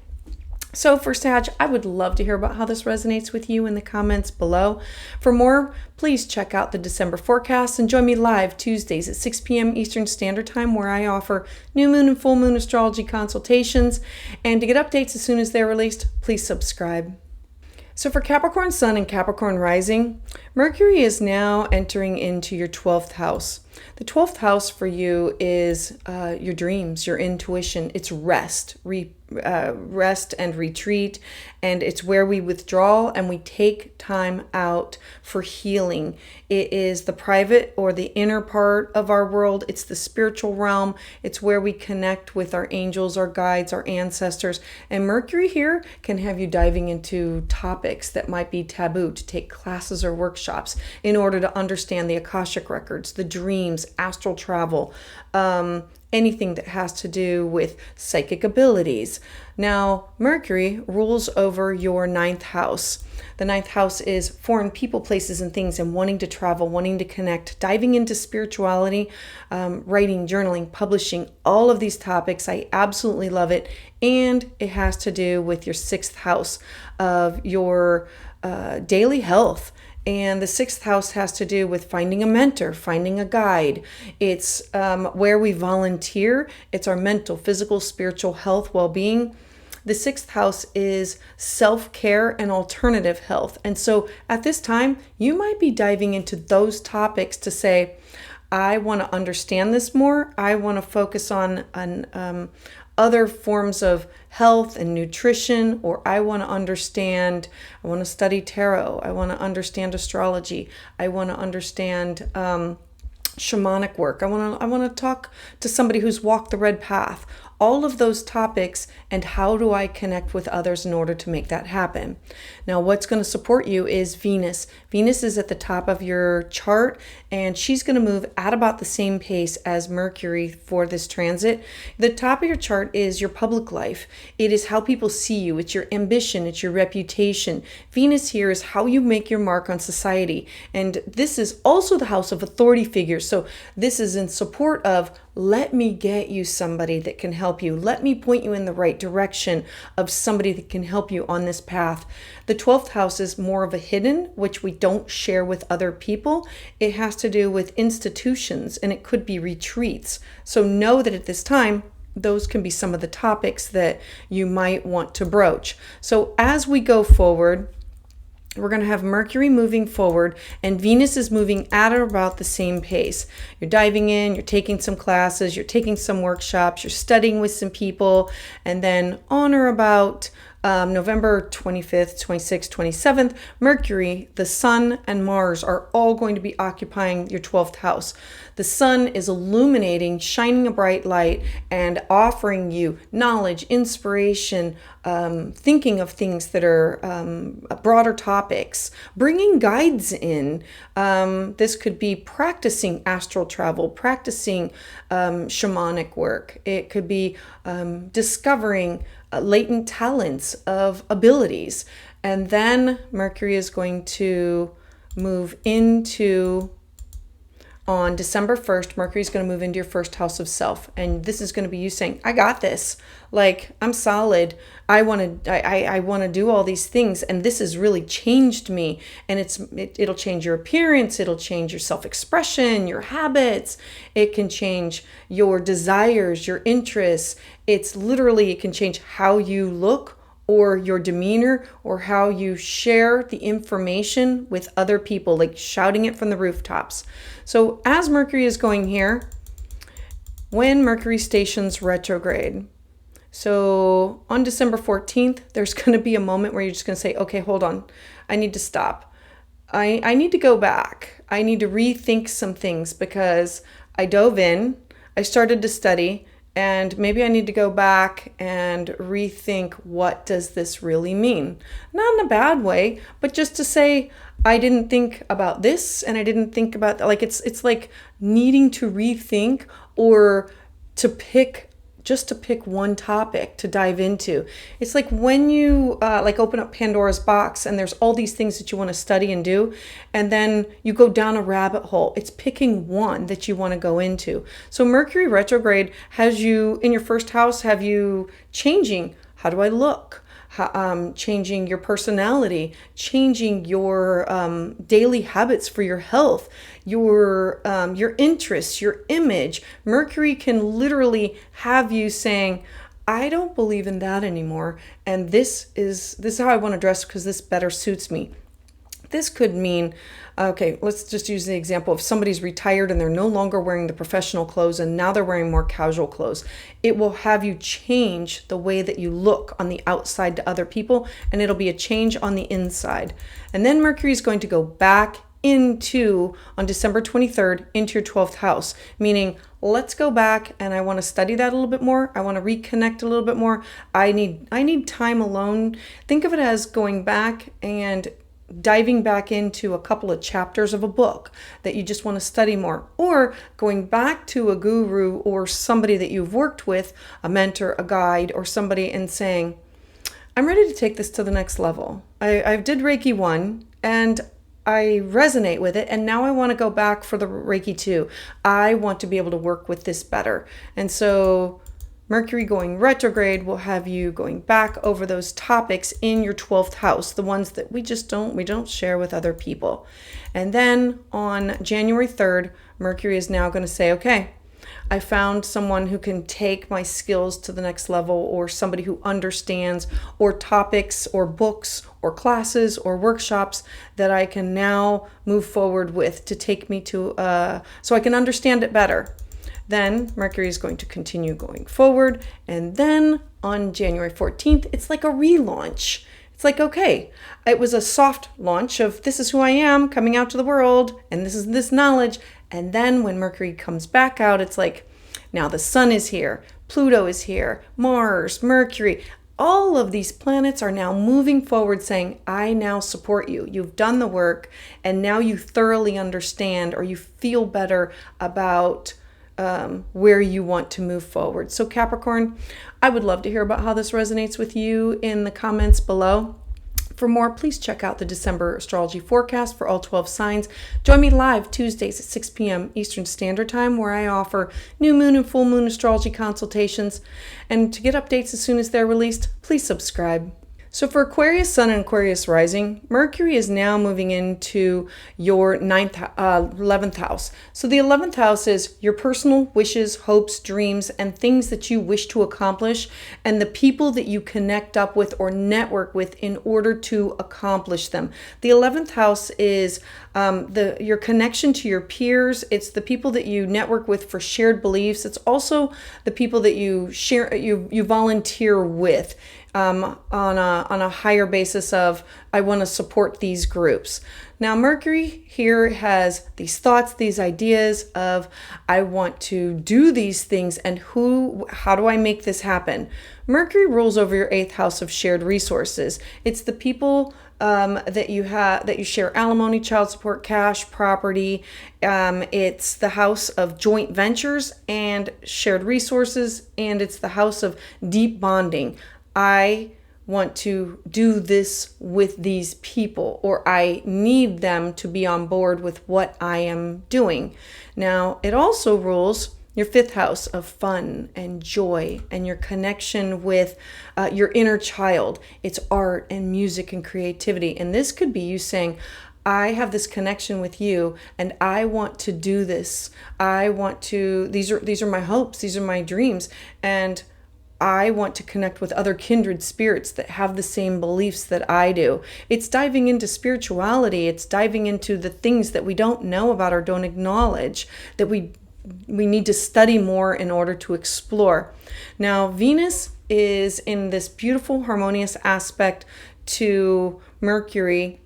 So for Sag, I would love to hear about how this resonates with you in the comments below. For more, please check out the December forecast and join me live Tuesdays at 6 p.m. Eastern Standard Time, where I offer new moon and full moon astrology consultations. And to get updates as soon as they're released, please subscribe. So for Capricorn Sun and Capricorn Rising, Mercury is now entering into your 12th house. The 12th house for you is your dreams, your intuition. It's rest and retreat, and it's where we withdraw and we take time out for healing. It is the private or the inner part of our world. It's the spiritual realm. It's where we connect with our angels, our guides, our ancestors. And Mercury here can have you diving into topics that might be taboo, to take classes or workshops in order to understand the Akashic records, the dreams, astral travel, anything that has to do with psychic abilities. Now, Mercury rules over your 9th house. The 9th house is foreign people, places, and things, and wanting to travel, wanting to connect, diving into spirituality, writing, journaling, publishing, all of these topics. I absolutely love it. And it has to do with your 6th house of your daily health. And the 6th house has to do with finding a mentor, finding a guide. It's where we volunteer. It's our mental, physical, spiritual health, well-being. The 6th house is self-care and alternative health. And so at this time, you might be diving into those topics to say, I want to understand this more. I want to focus on other forms of health and nutrition, or I want to study tarot. I want to understand astrology. I want to understand shamanic work. I want to talk to somebody who's walked the red path. all of those topics, and how do I connect with others in order to make that happen. Now, what's going to support you is Venus. Venus is at the top of your chart, and she's going to move at about the same pace as Mercury for this transit. The top of your chart is your public life. It is how people see you. It's your ambition. It's your reputation. Venus here is how you make your mark on society. And this is also the house of authority figures. So this is in support of, let me get you somebody that can help you. Let me point you in the right direction of somebody that can help you on this path. The 12th house is more of a hidden, which we don't share with other people. It has to do with institutions, and it could be retreats. So know that at this time, those can be some of the topics that you might want to broach. So as we go forward, we're going to have Mercury moving forward and Venus is moving at or about the same pace. You're diving in, you're taking some classes, you're taking some workshops, you're studying with some people, and then on or about November 25th, 26th, 27th, Mercury, the Sun, and Mars are all going to be occupying your 12th house. The Sun is illuminating, shining a bright light, and offering you knowledge, inspiration, thinking of things that are broader topics, bringing guides in. This could be practicing astral travel, practicing shamanic work. It could be discovering latent talents of abilities. And then Mercury is going to move into, on December 1st, Mercury is going to move into your first house of self. And this is going to be you saying, I got this. Like, I'm solid. I want to do all these things. And this has really changed me. And it'll change your appearance. It'll change your self-expression, your habits. It can change your desires, your interests. It can change how you look, or your demeanor, or how you share the information with other people, like shouting it from the rooftops. So as Mercury is going here, when Mercury stations retrograde, so on December 14th, there's going to be a moment where you're just going to say, okay, hold on. I need to stop. I need to go back. I need to rethink some things because I dove in, I started to study, and maybe I need to go back and rethink, what does this really mean? Not in a bad way, but just to say, I didn't think about this and I didn't think about that. Like it's like needing to rethink, or to pick one topic to dive into. It's like when you open up Pandora's box and there's all these things that you want to study and do, and then you go down a rabbit hole. It's picking one that you want to go into. So Mercury retrograde has you in your first house, have you changing, how do I look? Changing your personality, changing your daily habits for your health, your interests, your image. Mercury can literally have you saying, I don't believe in that anymore, and this is how I want to dress because this better suits me. This could mean, okay, let's just use the example of somebody's retired and they're no longer wearing the professional clothes and now they're wearing more casual clothes. It will have you change the way that you look on the outside to other people, and it'll be a change on the inside. And then Mercury is going to go back into, on December 23rd, into your 12th house, meaning let's go back and I want to study that a little bit more. I want to reconnect a little bit more. I need time alone. Think of it as going back and diving back into a couple of chapters of a book that you just want to study more, or going back to a guru or somebody that you've worked with, a mentor, a guide, or somebody, and saying, I'm ready to take this to the next level. I did Reiki 1 and I resonate with it, and now I want to go back for the Reiki 2. I want to be able to work with this better. And so Mercury going retrograde will have you going back over those topics in your 12th house, the ones that we don't share with other people. And then on January 3rd, Mercury is now going to say, okay, I found someone who can take my skills to the next level, or somebody who understands, or topics or books or classes or workshops that I can now move forward with to take me to, so I can understand it better. Then Mercury is going to continue going forward. And then on January 14th, it's like a relaunch. It's like, okay, it was a soft launch of this is who I am coming out to the world, and this is this knowledge. And then when Mercury comes back out, it's like, now the sun is here. Pluto is here, Mars, Mercury. All of these planets are now moving forward saying, I now support you. You've done the work and now you thoroughly understand, or you feel better about where you want to move forward. So Capricorn, I would love to hear about how this resonates with you in the comments below. For more, please check out the December astrology forecast for all 12 signs. Join me live Tuesdays at 6 p.m. Eastern Standard Time, where I offer new moon and full moon astrology consultations. And to get updates as soon as they're released, please subscribe. So for Aquarius Sun and Aquarius Rising, Mercury is now moving into your 11th house. So the 11th house is your personal wishes, hopes, dreams, and things that you wish to accomplish, and the people that you connect up with or network with in order to accomplish them. The 11th house is your connection to your peers. It's the people that you network with for shared beliefs. It's also the people that you share, you volunteer with. On a higher basis of, I want to support these groups. Now Mercury here has these thoughts, these ideas of, I want to do these things, and how do I make this happen? Mercury rules over your 8th house of shared resources. It's the people that you share alimony, child support, cash, property. It's the house of joint ventures and shared resources, and it's the house of deep bonding. I want to do this with these people, or I need them to be on board with what I am doing. Now, it also rules your 5th house of fun and joy and your connection with your inner child. It's art and music and creativity. And this could be you saying, I have this connection with you and I want to do this. These are my hopes, these are my dreams. And I want to connect with other kindred spirits that have the same beliefs that I do. It's diving into spirituality. It's diving into the things that we don't know about or don't acknowledge, that we need to study more in order to explore. Now, Venus is in this beautiful harmonious aspect to Mercury,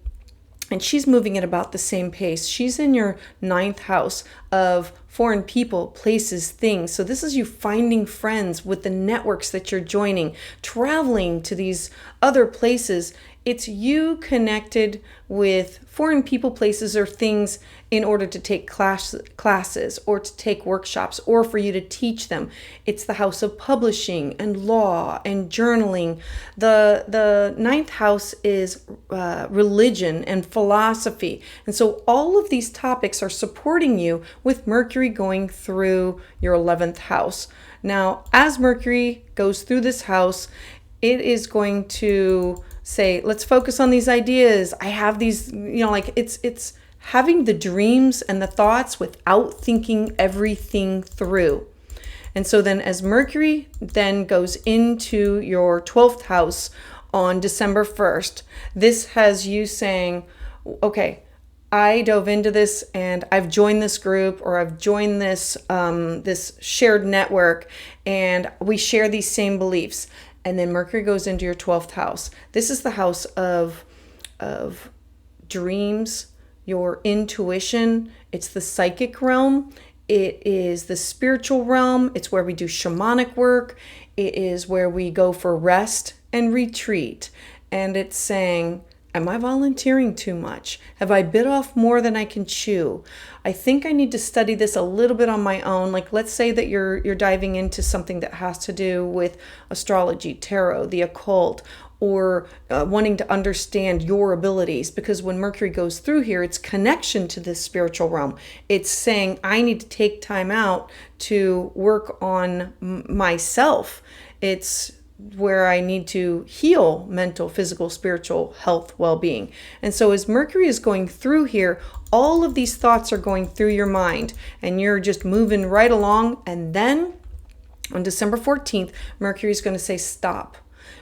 and she's moving at about the same pace. She's in your 9th house of foreign people, places, things. So this is you finding friends with the networks that you're joining, traveling to these other places. It's you connected with foreign people, places, or things in order to take classes or to take workshops or for you to teach them. It's the house of publishing and law and journaling. The 9th house is religion and philosophy. And so all of these topics are supporting you with Mercury going through your 11th house. Now, as Mercury goes through this house, it is going to say, let's focus on these ideas. I have these, it's having the dreams and the thoughts without thinking everything through. And so then as Mercury then goes into your 12th house on December 1st, this has you saying, okay, I dove into this and I've joined this group, or I've joined this this shared network, and we share these same beliefs. And then Mercury goes into your 12th house. This is the house of dreams, your intuition. It's the psychic realm. It is the spiritual realm. It's where we do shamanic work. It is where we go for rest and retreat. And it's saying, am I volunteering too much? Have I bit off more than I can chew? I think I need to study this a little bit on my own. Like, let's say that you're diving into something that has to do with astrology, tarot, the occult, or wanting to understand your abilities. Because when Mercury goes through here, it's connection to this spiritual realm. It's saying, I need to take time out to work on myself. It's where I need to heal mental, physical, spiritual health, well-being. And so as Mercury is going through here, all of these thoughts are going through your mind and you're just moving right along. And then on December 14th, Mercury is going to say, stop.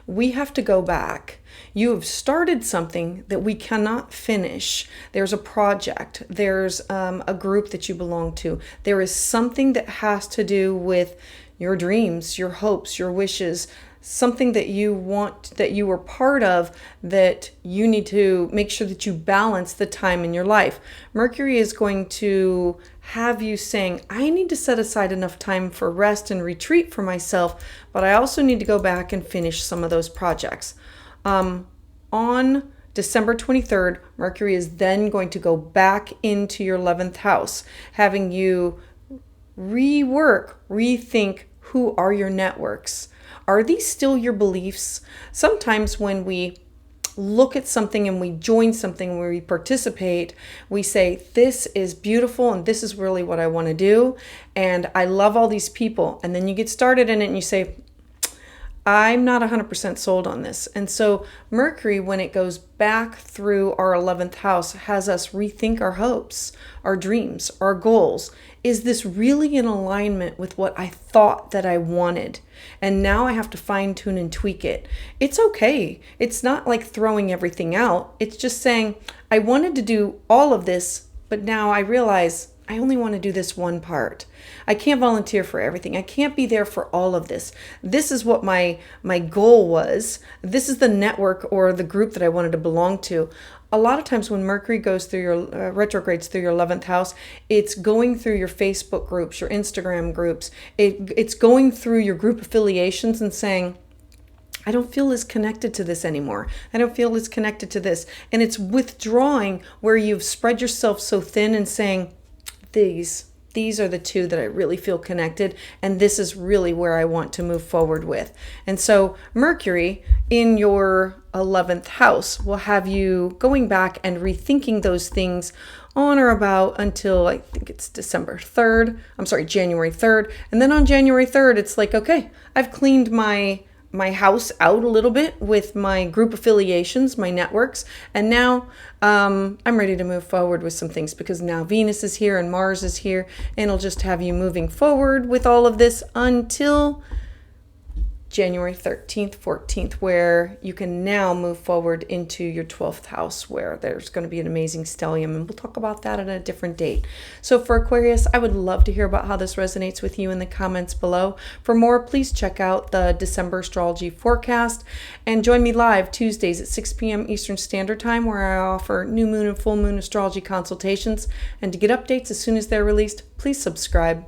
We have to go back. You have started something that we cannot finish. There's a project. There's a group that you belong to. There is something that has to do with your dreams, your hopes, your wishes, something that you want, that you were part of, that you need to make sure that you balance the time in your life. Mercury is going to have you saying, I need to set aside enough time for rest and retreat for myself, but I also need to go back and finish some of those projects. On December 23rd, Mercury is then going to go back into your 11th house, having you rethink, who are your networks? Are these still your beliefs? Sometimes when we look at something and we join something where we participate, we say, this is beautiful and this is really what I want to do. And I love all these people. And then you get started in it and you say, I'm not 100% sold on this. And so Mercury, when it goes back through our 11th house, has us rethink our hopes, our dreams, our goals. Is this really in alignment with what I thought that I wanted? And now I have to fine tune and tweak it. It's okay. It's not like throwing everything out. It's just saying, I wanted to do all of this, but now I realize I only want to do this one part. I can't volunteer for everything. I can't be there for all of this. This is what my goal was. This is the network or the group that I wanted to belong to. A lot of times when Mercury goes through your retrogrades through your 11th house, it's going through your Facebook groups, your Instagram groups. It's going through your group affiliations and saying, I don't feel as connected to this anymore. I don't feel as connected to this. And it's withdrawing where you've spread yourself so thin and saying, these are the two that I really feel connected, and this is really where I want to move forward with. And so Mercury in your 11th house will have you going back and rethinking those things on or about until I think it's January 3rd. And then on January 3rd, it's like, okay, I've cleaned my house out a little bit with my group affiliations, my networks, and now I'm ready to move forward with some things because now Venus is here and Mars is here, and it'll just have you moving forward with all of this until January 13th, 14th, where you can now move forward into your 12th house, where there's going to be an amazing stellium, and we'll talk about that at a different date. So for Aquarius, I would love to hear about how this resonates with you in the comments below. For more, please check out the December astrology forecast and join me live Tuesdays at 6 p.m. Eastern Standard Time, where I offer new moon and full moon astrology consultations. And to get updates as soon as they're released, please subscribe.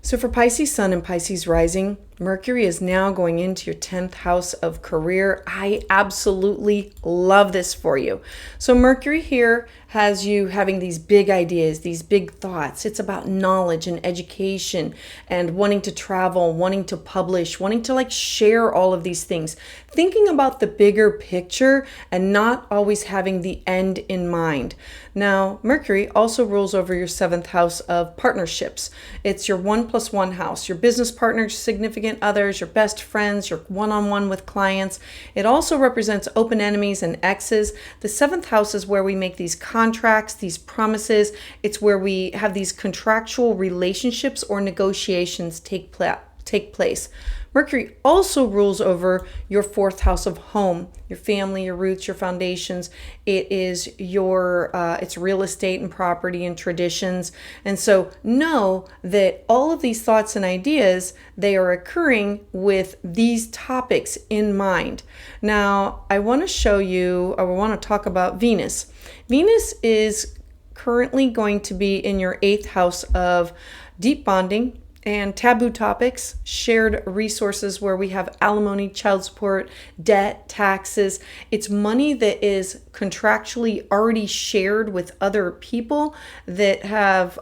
So for Pisces Sun and Pisces Rising, Mercury is now going into your 10th house of career. I absolutely love this for you. So Mercury here has you having these big ideas, these big thoughts. It's about knowledge and education and wanting to travel, wanting to publish, wanting to share all of these things. Thinking about the bigger picture and not always having the end in mind. Now, Mercury also rules over your 7th house of partnerships. It's your 1+1 house, your business partners, significant others, your best friends, your one-on-one with clients. It also represents open enemies and exes. The 7th house is where we make these contracts, these promises. It's where we have these contractual relationships or negotiations take place. Mercury also rules over your 4th house of home, your family, your roots, your foundations. It is it's real estate and property and traditions. And so know that all of these thoughts and ideas, they are occurring with these topics in mind. Now, I want to show you, or I want to talk about Venus. Venus is currently going to be in your 8th house of deep bonding and taboo topics, shared resources where we have alimony, child support, debt, taxes. It's money that is contractually already shared with other people that have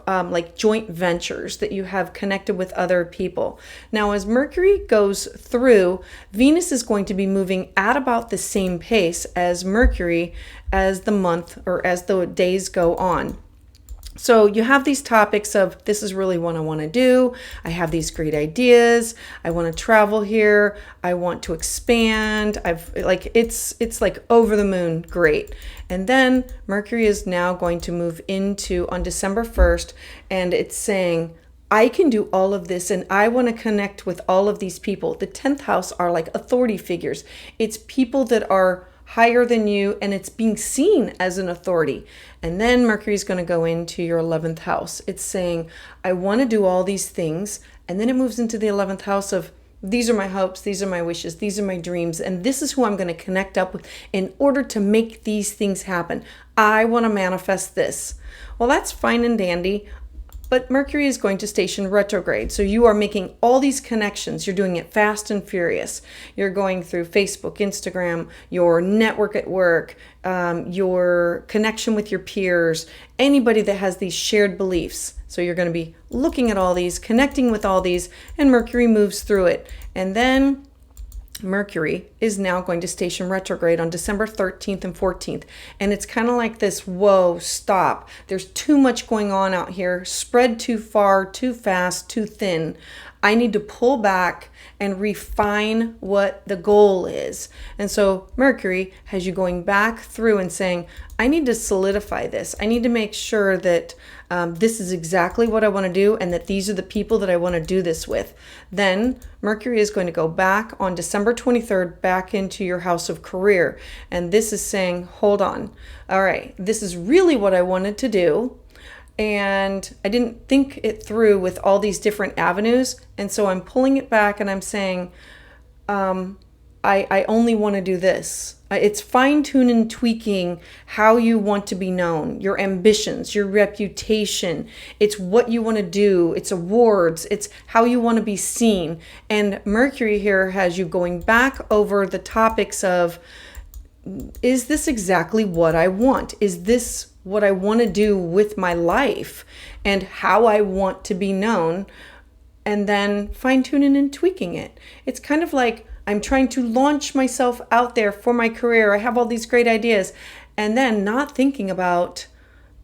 joint ventures that you have connected with other people. Now, as Mercury goes through, Venus is going to be moving at about the same pace as Mercury as the month or as the days go on. So you have these topics of, this is really what I want to do. I have these great ideas. I want to travel here. I want to expand. It's like over the moon. Great. And then Mercury is now going to move into on December 1st, and it's saying, I can do all of this and I want to connect with all of these people. The 10th house are like authority figures. It's people that are higher than you, and it's being seen as an authority. And then Mercury is going to go into your 11th house. It's saying, I want to do all these things. And then it moves into the 11th house of these are my hopes, these are my wishes, these are my dreams, and this is who I'm going to connect up with in order to make these things happen. I want to manifest this. Well, that's fine and dandy, but Mercury is going to station retrograde. So you are making all these connections. You're doing it fast and furious. You're going through Facebook, Instagram, your network at work, your connection with your peers, anybody that has these shared beliefs. So you're going to be looking at all these, connecting with all these, and Mercury moves through it. And then Mercury is now going to station retrograde on December 13th and 14th. And it's kind of like this, whoa, stop. There's too much going on out here, spread too far, too fast, too thin. I need to pull back and refine what the goal is. And so Mercury has you going back through and saying, I need to solidify this. I need to make sure that this is exactly what I want to do and that these are the people that I want to do this with. Then Mercury is going to go back on December 23rd back into your house of career. And this is saying, hold on. All right, this is really what I wanted to do. And I didn't think it through with all these different avenues. And so I'm pulling it back and I'm saying, I only want to do this. It's fine-tuning and tweaking how you want to be known, your ambitions, your reputation. It's what you want to do. It's awards. It's how you want to be seen. And Mercury here has you going back over the topics of, is this exactly what I want? Is this what I want to do with my life and how I want to be known? And then fine-tuning and tweaking it. It's kind of like, I'm trying to launch myself out there for my career. I have all these great ideas. And then not thinking about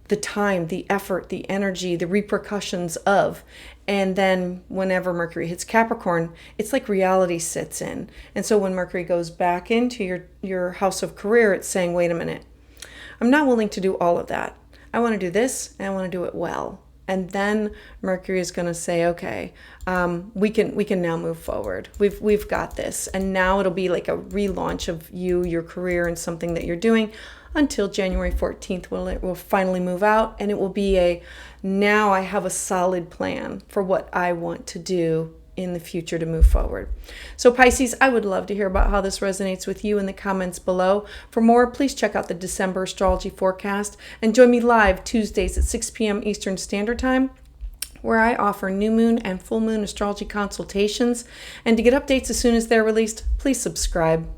the time, the effort, the energy, the repercussions of. And then whenever Mercury hits Capricorn, it's like reality sits in. And so when Mercury goes back into your house of career, it's saying, wait a minute, I'm not willing to do all of that. I want to do this and I want to do it well. And then Mercury is going to say, okay, we can now move forward. We've got this. And now it'll be like a relaunch of your career, and something that you're doing until January 14th when it will finally move out. And it will be now I have a solid plan for what I want to do in the future to move forward. So Pisces, I would love to hear about how this resonates with you in the comments below. For more, please check out the December astrology forecast and join me live Tuesdays at 6 p.m. Eastern Standard Time, where I offer new moon and full moon astrology consultations. And to get updates as soon as they're released, please subscribe.